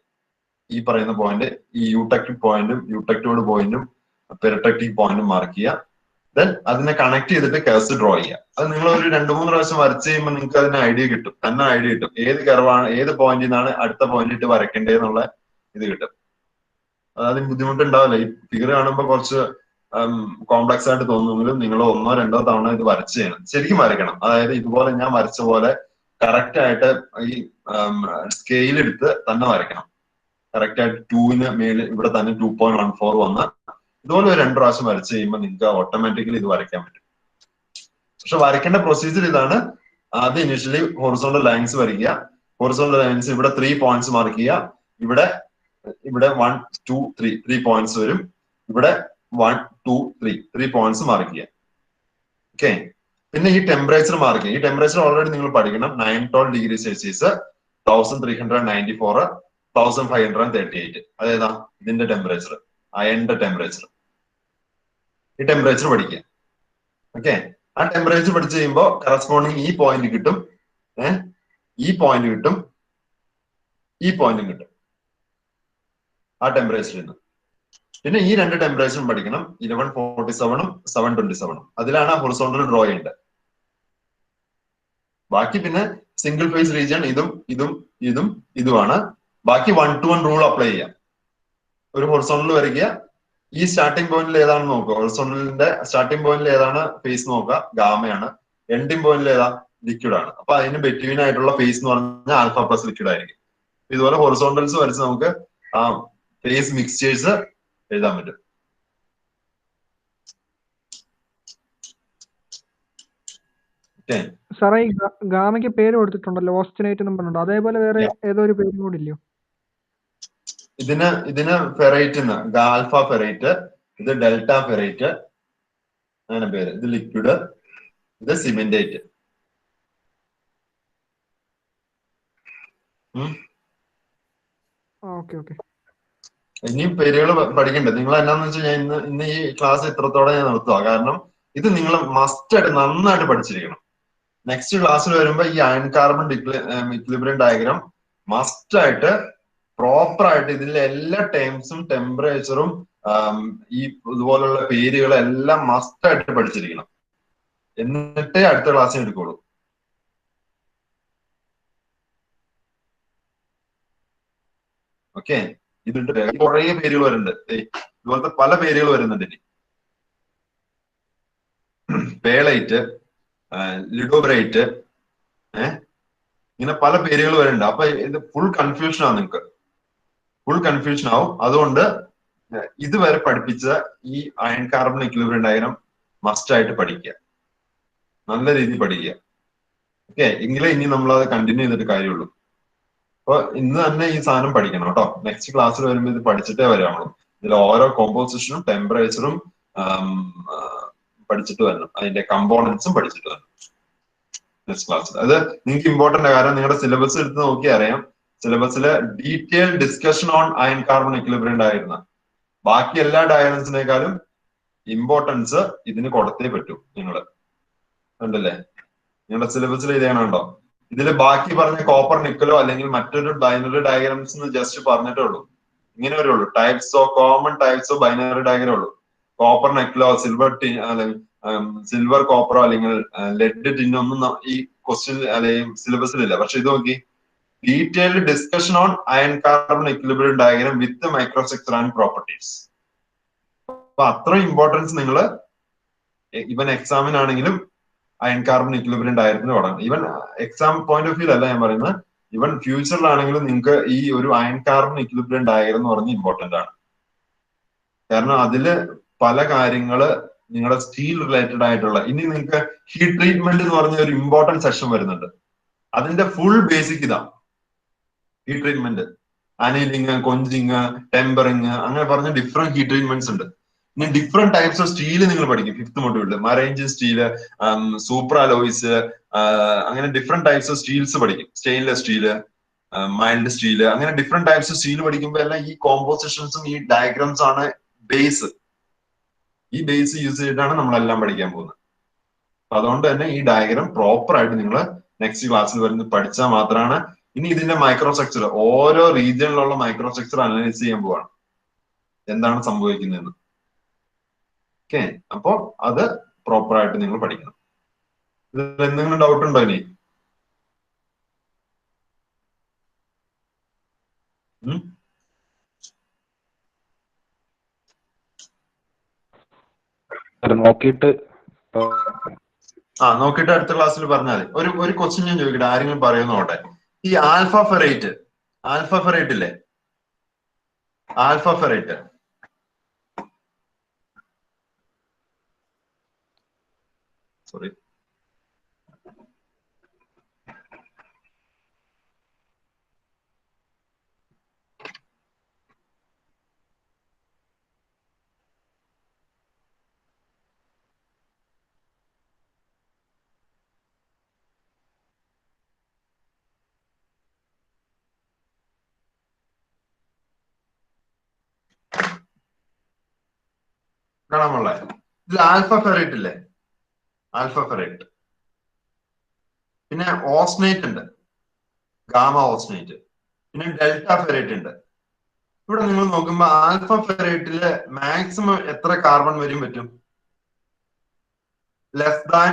ഈ പറയുന്ന പോയിന്റ്, ഈ യൂടെക്റ്റിക് പോയിന്റും യൂടെക്ടോഡ് പോയിന്റും പെരിടെക്റ്റിക് പോയിന്റും മാർക്ക് ചെയ്യുക. ദെൻ അതിനെ കണക്ട് ചെയ്തിട്ട് കർവ്സ് ഡ്രോ ചെയ്യുക. അത് നിങ്ങൾ ഒരു 2-3 പ്രാവശ്യം വരച്ച് കഴിയുമ്പോൾ നിങ്ങൾക്ക് അതിന് ഐഡിയ കിട്ടും, തന്നെ ഐഡിയ കിട്ടും ഏത് കർവാണ്, ഏത് പോയിന്റിൽ നിന്നാണ് അടുത്ത പോയിന്റ് ഇട്ട് വരയ്ക്കേണ്ടതെന്നുള്ള ഇത് കിട്ടും. അതായത് ബുദ്ധിമുട്ടുണ്ടാവില്ല. ഈ ഫിഗർ കാണുമ്പോൾ കുറച്ച് കോംപ്ലക്സ് ആയിട്ട് തോന്നുമെങ്കിലും നിങ്ങൾ 1-2 തവണ ഇത് വരച്ച് ചെയ്യണം, ശരിക്കും വരയ്ക്കണം. അതായത് ഇതുപോലെ ഞാൻ വരച്ച പോലെ കറക്റ്റ് ആയിട്ട് ഈ സ്കെയിൽ എടുത്ത് തന്നെ വരയ്ക്കണം. കറക്റ്റ് ആയിട്ട് 2-ന് മേളിൽ ഇവിടെ തന്നെ 2.14 വന്ന് ഇതുപോലെ ഒരു 2 പ്രാവശ്യം വരച്ച് കഴിയുമ്പോൾ നിങ്ങൾക്ക് ഓട്ടോമാറ്റിക്കലി ഇത് വരയ്ക്കാൻ പറ്റും. പക്ഷെ വരയ്ക്കേണ്ട പ്രൊസീജിയർ ഇതാണ്. ആദ്യം ഇനിഷ്യലി ഹൊറിസോണ്ടൽ ലൈൻസ് വരയ്ക്കുക. ഹൊറിസോണ്ടൽ ലൈൻസ് ഇവിടെ 3 പോയിന്റ്സ് മാർക്ക് ചെയ്യുക. ഇവിടെ 1, 2, 3 പോയിന്റ്സ് വരും. ഇവിടെ 1, 2, 3 പോയിന്റ്സ് മാർക്ക് ചെയ്യുക. ഓക്കെ, പിന്നെ ഈ ടെമ്പറേച്ചർ മാർക്ക് ചെയ്യുക. ഈ ടെമ്പറേച്ചർ ഓൾറെഡി നിങ്ങൾ പഠിക്കണം. 912 ഡിഗ്രി സെൽഷ്യസ്, 1394, 1538. അതേതാ ഇതിന്റെ ടെമ്പറേച്ചർ, അയണിന്റെ ടെമ്പറേച്ചർ. ഈ ടെമ്പറേച്ചർ പഠിക്കുക. ഓക്കെ, ആ ടെമ്പറേച്ചർ പഠിച്ചു കഴിയുമ്പോൾ കറസ്പോണ്ടിങ് ഈ പോയിന്റ് കിട്ടും, ഈ പോയിന്റ് കിട്ടും, ഈ പോയിന്റും കിട്ടും ആ ടെമ്പറേച്ചറിൽ നിന്ന്. പിന്നെ ഈ 2 ടെമ്പറേച്ചറും പഠിക്കണം, 1147-ഉം 727-ഉം. അതിലാണ് ഹൊറിസോണ്ടൽ ഡ്രോ ചെയ്യേണ്ടത്. ബാക്കി പിന്നെ സിംഗിൾ ഫേസ് റീജിയൻ ഇതുമാണ്. ബാക്കി 1-to-1 റൂൾ അപ്ലൈ ചെയ്യാം. ഒരു ഹൊറിസോണ്ടൽ വരയ്ക്കുക, ഈ സ്റ്റാർട്ടിംഗ് പോയിന്റിൽ ഏതാണെന്ന് നോക്കുക. ഹൊറിസോണ്ടലിന്റെ സ്റ്റാർട്ടിംഗ് പോയിന്റിൽ ഏതാണ് ഫേസ് നോക്കുക, ഗാമയാണ്. എൻഡിംഗ് പോയിന്റിൽ ഏതാ, ലിക്വിഡ് ആണ്. അപ്പൊ അതിന് ബിറ്റ്വീൻ ആയിട്ടുള്ള ഫേസ് എന്ന് പറഞ്ഞാൽ ആൽഫ പ്ലസ് ലിക്വിഡ് ആയിരിക്കും. ഇതുപോലെ ഹൊറിസോണ്ടൽസ് വരച്ച് നമുക്ക് ആ ഫേസ് മിക്സ്ചേഴ്സ് എഴുതാൻ പറ്റും. സാറേ, ഈ ഗാമയ്ക്ക് പേര് കൊടുത്തിട്ടുണ്ടല്ലോ, ഓസ്റ്റിനേറ്റ് എന്നും പറഞ്ഞിട്ടുണ്ട്. അതേപോലെ വേറെ ഏതോ ഒരു പേരും കൂടി ഇല്ലയോ? ഇതിന് ഫെറൈറ്റ്, ആൽഫ ഫെറൈറ്റ്, ഇത് ഡെൽറ്റ ഫെറൈറ്റ്, അങ്ങനെ പേര്. ഇത് ലിക്വിഡ്, ഇത് സിമെന്റേറ്റ്. ഇനിയും പേരുകൾ പഠിക്കണ്ടേ നിങ്ങൾ? എന്നാന്ന് വെച്ചാൽ ഞാൻ ഇന്ന് ഈ ക്ലാസ് ഇത്രത്തോടെ ഞാൻ നിർത്തുക. കാരണം ഇത് നിങ്ങൾ മസ്റ്റ് ആയിട്ട് നന്നായിട്ട് പഠിച്ചിരിക്കണം. നെക്സ്റ്റ് ക്ലാസ്സിൽ വരുമ്പോ ഈ iron carbon equilibrium diagram must ആയിട്ട് പ്രോപ്പർ ആയിട്ട് ഇതിലെ എല്ലാ ടേംസും ടെമ്പറേച്ചറും ഈ ഇതുപോലുള്ള പേരുകളെല്ലാം മസ്റ്റ് ആയിട്ട് പഠിച്ചിരിക്കണം. എന്നിട്ടേ അടുത്ത ക്ലാസ്സിന് എടുക്കുള്ളൂ. ഓക്കെ, ഇതിന്റെ കുറെ പേരുകൾ വരുന്നുണ്ട്. ഇതുപോലത്തെ പല പേരുകൾ വരുന്നുണ്ട്. ഇനി പേളൈറ്റ്, ലിഡോബ്രൈറ്റ്, ഇങ്ങനെ പല പേരുകൾ വരുന്നുണ്ട്. അപ്പൊ ഇത് ഫുൾ കൺഫ്യൂഷൻ ആണ്, നിങ്ങൾക്ക് ഫുൾ കൺഫ്യൂഷൻ ആവും. അതുകൊണ്ട് ഇതുവരെ പഠിപ്പിച്ച ഈ iron carbon equilibrium diagram must ആയിട്ട് പഠിക്കുക, നല്ല രീതിയിൽ പഠിക്കുക. ഓക്കെ, എങ്കിലേ ഇനി നമ്മൾ അത് കണ്ടിന്യൂ ചെയ്തിട്ട് കാര്യമുള്ളൂ. അപ്പൊ ഇന്ന് തന്നെ ഈ സാധനം പഠിക്കണം കേട്ടോ. നെക്സ്റ്റ് ക്ലാസ്സിൽ വരുമ്പോൾ ഇത് പഠിച്ചിട്ടേ വരാമോ. ഇതിൽ ഓരോ കോമ്പോസിഷനും ടെമ്പറേച്ചറും പഠിച്ചിട്ട് വരണം, അതിന്റെ കമ്പോണൻസും പഠിച്ചിട്ട് വരണം നെക്സ്റ്റ് ക്ലാസ്സിൽ. അത് നിങ്ങൾക്ക് ഇമ്പോർട്ടന്റ് ആണ്. കാരണം നിങ്ങളുടെ സിലബസ് എടുത്ത് നോക്കിയാൽ അറിയാം, സിലബസിലെ detail discussion on iron carbon equilibrium diagram, ബാക്കി എല്ലാ ഡയഗ്രംസിനേക്കാളും ഇമ്പോർട്ടൻസ് ഇതിന് കൊടുത്തേ പറ്റൂ. നിങ്ങൾ കണ്ടല്ലേ നിങ്ങളുടെ സിലബസിൽ ഇതേണുണ്ടോ. ഇതിൽ ബാക്കി പറഞ്ഞ കോപ്പർ നിക്കലോ അല്ലെങ്കിൽ മറ്റൊരു ബൈനറി ഡയഗ്രാംസ് എന്ന് ജസ്റ്റ് പറഞ്ഞിട്ടേ ഉള്ളൂ. ഇങ്ങനെ വരുള്ളൂ, types of common types of binary diagram ഉള്ളൂ. കോപ്പർ നെക്കലോ സിൽവർ ടിൻ അല്ലെങ്കിൽ സിൽവർ കോപ്പറോ അല്ലെങ്കിൽ ലെഡ് ടിന്നോ ഒന്നും ഈ ക്വസ്റ്റ്യൻ അല്ലെങ്കിൽ സിലബസിലില്ല. പക്ഷെ ഇത് നോക്കി, detailed discussion on iron carbon equilibrium diagram with microstructure and properties. അപ്പൊ അത്ര ഇമ്പോർട്ടൻസ് നിങ്ങൾ ഇവൻ എക്സാമിനാണെങ്കിലും അയൺ കാർബൺ ഇക്വിലിബ്രിയം ഡയഗ്രത്തിന് പഠനം. Even exam point of view അല്ല ഞാൻ പറയുന്നത്, ഈവൻ ഫ്യൂച്ചറിലാണെങ്കിലും നിങ്ങൾക്ക് ഈ ഒരു അയൺ കാർബൺ ഇക്വിലിബ്രിയം ഡയഗ്രം എന്ന് പറഞ്ഞ് ഇമ്പോർട്ടന്റ് ആണ്. കാരണം അതില് പല കാര്യങ്ങള് നിങ്ങളുടെ സ്റ്റീൽ റിലേറ്റഡ് ആയിട്ടുള്ള, ഇനി നിങ്ങൾക്ക് ഹീറ്റ് ട്രീറ്റ്മെന്റ് എന്ന് പറഞ്ഞ ഒരു ഇമ്പോർട്ടന്റ് സെഷൻ വരുന്നുണ്ട്. അതിന്റെ ഫുൾ ബേസിക് ഇതാ heat treatment, annealing, quenching, tempering, അങ്ങനെ പറഞ്ഞ ഡിഫറെന്റ് ഹീറ്റ് ട്രീറ്റ്മെന്റ്സ് ഉണ്ട്. ഇനി ഡിഫറെന്റ് ടൈപ്സ് ഓഫ് സ്റ്റീല് നിങ്ങൾ പഠിക്കും 5th മൊഡ്യൂളിൽ. മറൈഞ്ച് സ്റ്റീല്, സൂപ്പർ അലോയ്സ്, അങ്ങനെ ഡിഫറെന്റ് ടൈപ്സ് ഓഫ് സ്റ്റീൽസ് പഠിക്കും. സ്റ്റെയിൻലെസ് സ്റ്റീല്, മൈൽഡ് സ്റ്റീല്, അങ്ങനെ ഡിഫറെന്റ് ടൈപ്സ് ഓഫ് സ്റ്റീൽ പഠിക്കുമ്പോൾ എല്ലാം ഈ കോമ്പോസിഷൻസും ഈ ഡയഗ്രാംസ് ആണ് ബേസ്. ഈ ബേസ് യൂസ് ചെയ്തിട്ടാണ് നമ്മളെല്ലാം പഠിക്കാൻ പോകുന്നത്. അപ്പൊ അതുകൊണ്ട് തന്നെ ഈ ഡയഗ്രാം പ്രോപ്പർ ആയിട്ട് നിങ്ങൾ നെക്സ്റ്റ് ക്ലാസ്സിൽ വരുന്നത് പഠിച്ചാൽ മാത്രമാണ്. ഇനി ഇതിന്റെ മൈക്രോസ്ട്രക്ചർ, ഓരോ റീജിയനിലുള്ള മൈക്രോസ്ട്രക്ചർ അനലൈസ് ചെയ്യാൻ പോവാണ്, എന്താണ് സംഭവിക്കുന്നതെന്ന്. ഓക്കെ, അപ്പോ അത് പ്രോപ്പർ ആയിട്ട് നിങ്ങൾ പഠിക്കണം. ഇതിൽ എന്തെങ്കിലും ഡൗട്ട് ഉണ്ടോ ഇനി? നോക്കിയിട്ട് നോക്കിയിട്ട് അടുത്ത ക്ലാസ്സിൽ പറഞ്ഞാൽ മതി. ഒരു ക്വസ്റ്റ്യൻ ഞാൻ ചോദിക്കട്ടെ, ആരെങ്കിലും പറയുന്നോട്ടെ. ഈ ആൽഫ ഫെറേറ്റ് ഇല്ലേ, ആൽഫ ഫെറേറ്റ് സോറി കാണാമുള്ള ഇതിൽ ആൽഫ ഫെറേറ്റ് ഇല്ലേ, ആൽഫ ഫെറേറ്റ്, പിന്നെ ഓസ്നേറ്റ് ഉണ്ട്, ഗാമ ഓസ്നേറ്റ്, പിന്നെ ഡെൽറ്റ ഫെറേറ്റ് ഉണ്ട്. ഇവിടെ നിങ്ങൾ നോക്കുമ്പോ ആൽഫ ഫെറേറ്റില് മാക്സിമം എത്ര കാർബൺ വരും പറ്റും? ലെസ് ദാൻ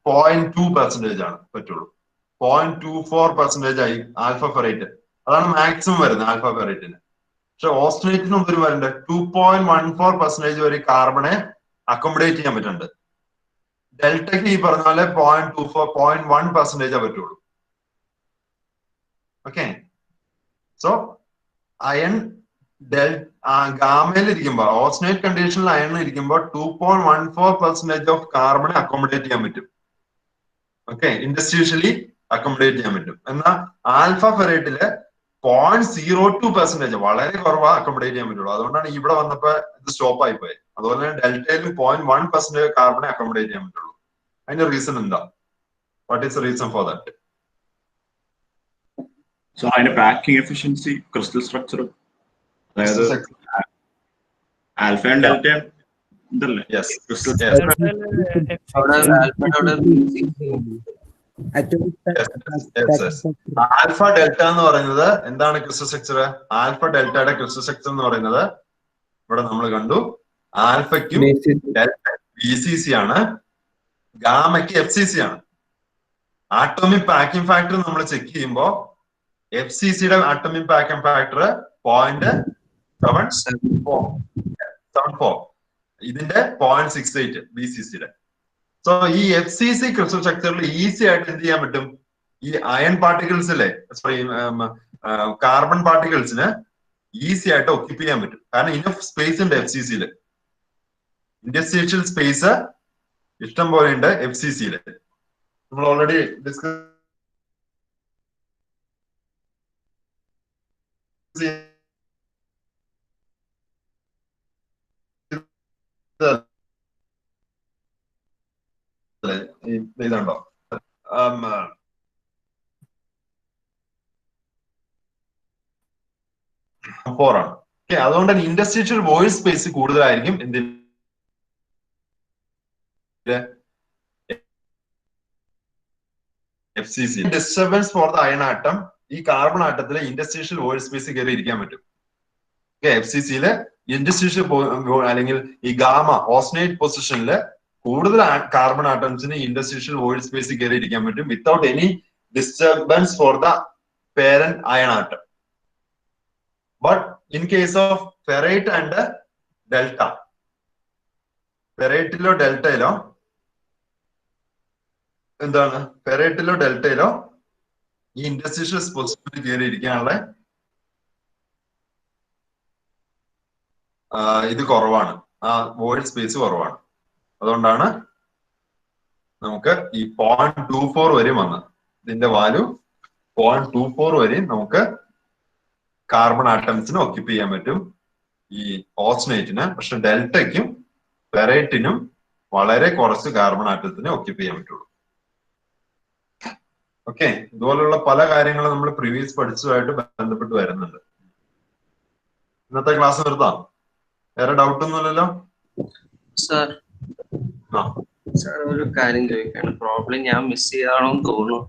0.2% ആണ് പറ്റുള്ളൂ. 0.24% ആയി ആൽഫ ഫെറേറ്റ്, അതാണ് മാക്സിമം വരുന്നത് ആൽഫ ഫെറേറ്റിന്. പക്ഷെ ഓസ്ട്രേറ്റിന് ഒന്നും വരണ്ടേ, 2.14% വരെ കാർബണെ അക്കോമഡേറ്റ് ചെയ്യാൻ പറ്റുന്നുണ്ട്. ഡെൽറ്റയ്ക്ക് ഈ പറഞ്ഞ പോലെ 0.24-0.1% പറ്റുള്ളൂ. ഓക്കെ, സോ അയൺ ഗാമയിൽ ഇരിക്കുമ്പോ, ഓസ്നേറ്റ് കണ്ടീഷനിൽ അയൺ ഇരിക്കുമ്പോൾ 2.14% ഓഫ് കാർബണെ അക്കോമഡേറ്റ് ചെയ്യാൻ പറ്റും. ഓക്കെ, ഇൻഡസ്ട്രീഷ്യലി അക്കോമഡേറ്റ് ചെയ്യാൻ പറ്റും. എന്നാൽ ആൽഫ ഫെറേറ്റില് 0.02% വളരെ കുറവാ അക്കോമഡേറ്റ് ചെയ്യാൻ പറ്റുള്ളൂ. അതുകൊണ്ടാണ് ഇവിടെ വന്നപ്പോ ഇത് സ്റ്റോപ്പ് ആയി പോയത്. അതുപോലെ തന്നെ ഡെൽറ്റയിൽ 0.1% കാർബണെ അക്കോമഡേറ്റ് ചെയ്യാൻ പറ്റുള്ളൂ. അതിന്റെ റീസൺ എന്താ? What is the reason for that? So അതിന്റെ പാക്കിംഗ് എഫിഷ്യൻസി, ക്രിസ്റ്റൽ സ്ട്രക്ചർ, അതായത് ആൽഫ ആൻഡ് ഡെൽറ്റ ഇതല്ലേ? ആൽഫ ഡെൽറ്റ എന്ന് പറയുന്നത് എന്താണ് ക്രിസ്റ്റൽ സ്ട്രക്ചർ? ആൽഫ ഡെൽറ്റയുടെ ക്രിസ്റ്റൽ സ്ട്രക്ചർ എന്ന് പറയുന്നത് ഇവിടെ നമ്മൾ കണ്ടു. ആൽഫയ്ക്കും ഡെൽറ്റ BCC ആണ്, ഗാമയ്ക്ക് FCC ആണ്. ആറ്റോമിക് പാക്കിംഗ് ഫാക്ടർ നമ്മൾ ചെക്ക് ചെയ്യുമ്പോൾ FCCയുടെ ആറ്റോമിക് പാക്കിംഗ് ഫാക്ടർ 0.74, ഇതിന്റെ 0.68 BCCയുടെ. സോ ഈ FCC ക്രിസ്റ്റൽ സ്ട്രക്ചറിൽ ഈസി ആയിട്ട് എന്ത് ചെയ്യാൻ പറ്റും? ഈ അയൺ പാർട്ടിക്കിൾസ് അല്ലേ, സോറി കാർബൺ പാർട്ടിക്കിൾസിന് ഈസി ആയിട്ട് ഒക്യുപ്പൈ ചെയ്യാൻ പറ്റും. കാരണം ഇനഫ് സ്പേസ് ഉണ്ട് FCCയില്, ഇൻഡസ്ട്രിയൽ സ്പേസ് ഇഷ്ടം പോലെ ഉണ്ട് FCCയില്. നമ്മൾ ഓൾറെഡി ഡിസ്കസ് ഇതുണ്ടോ? 4 ആണ്. ഓക്കെ, അതുകൊണ്ട് തന്നെ ഇന്റർസ്റ്റീഷ്യൽ വോയിഡ് സ്പേസ് കൂടുതലായിരിക്കും എന്തിൽ FCC. Disturbance for the iron atom, ഈ കാർബൺ ആറ്റത്തിലെ ഇന്റർസ്റ്റീഷ്യൽ വോയിഡ് സ്പേസ് കയറി ഇരിക്കാൻ പറ്റും. ഓക്കെ, FCCയില് ഇന്റർസ്റ്റീഷ്യൽ അല്ലെങ്കിൽ ഈ ഗാമ ഓസ്നേറ്റ് പൊസിഷനില് കൂടുതൽ കാർബൺ ആറ്റംസിന് ഇന്റർസ്റ്റീഷ്യൽ വോയിഡ് സ്പേസ് കയറി ഇരിക്കാൻ പറ്റും without any disturbance for the parent iron atom. But in case of ferrite and delta, ഫെറൈറ്റിലോ ഡെൽറ്റയിലോ എന്താണ്, ഫെറൈറ്റിലോ ഡെൽറ്റയിലോ ഈ ഇന്റർസ്റ്റീഷ്യൽ പൊസിഷനിൽ കയറി ഇരിക്കാനുള്ള ഇത് കുറവാണ്, ആ വോയിഡ് സ്പേസ് കുറവാണ്. അതുകൊണ്ടാണ് നമുക്ക് ഈ 0.24 വരെ വന്നത്. ഇതിന്റെ വാല്യൂ 0.24 വരെ നമുക്ക് കാർബൺ ആറ്റംസിന് ഓക്യുപ്പൈ ചെയ്യാൻ പറ്റും ഈ ഓസ്നേറ്റിന്. പക്ഷെ ഡെൽറ്റയ്ക്കും ഫെറൈറ്റിനും വളരെ കുറച്ച് കാർബൺ ആറ്റത്തിന് ഓക്യുപ്പൈ ചെയ്യാൻ പറ്റുള്ളൂ. ഓക്കെ, ഇതുപോലുള്ള പല കാര്യങ്ങളും നമ്മൾ പ്രീവിയസ് പഠിച്ചതുമായിട്ട് ബന്ധപ്പെട്ട് വരുന്നുണ്ട്. ഇന്നത്തെ ക്ലാസ് നിർത്താം. വേറെ ഡൗട്ട് ഒന്നുമില്ലല്ലോ സാർ? ആ സാർ ഒരു കാര്യം ചോദിക്കാണ്, പ്രോബ്ലം ഞാൻ മിസ് ചെയ്താണോന്ന് തോന്നുന്നു.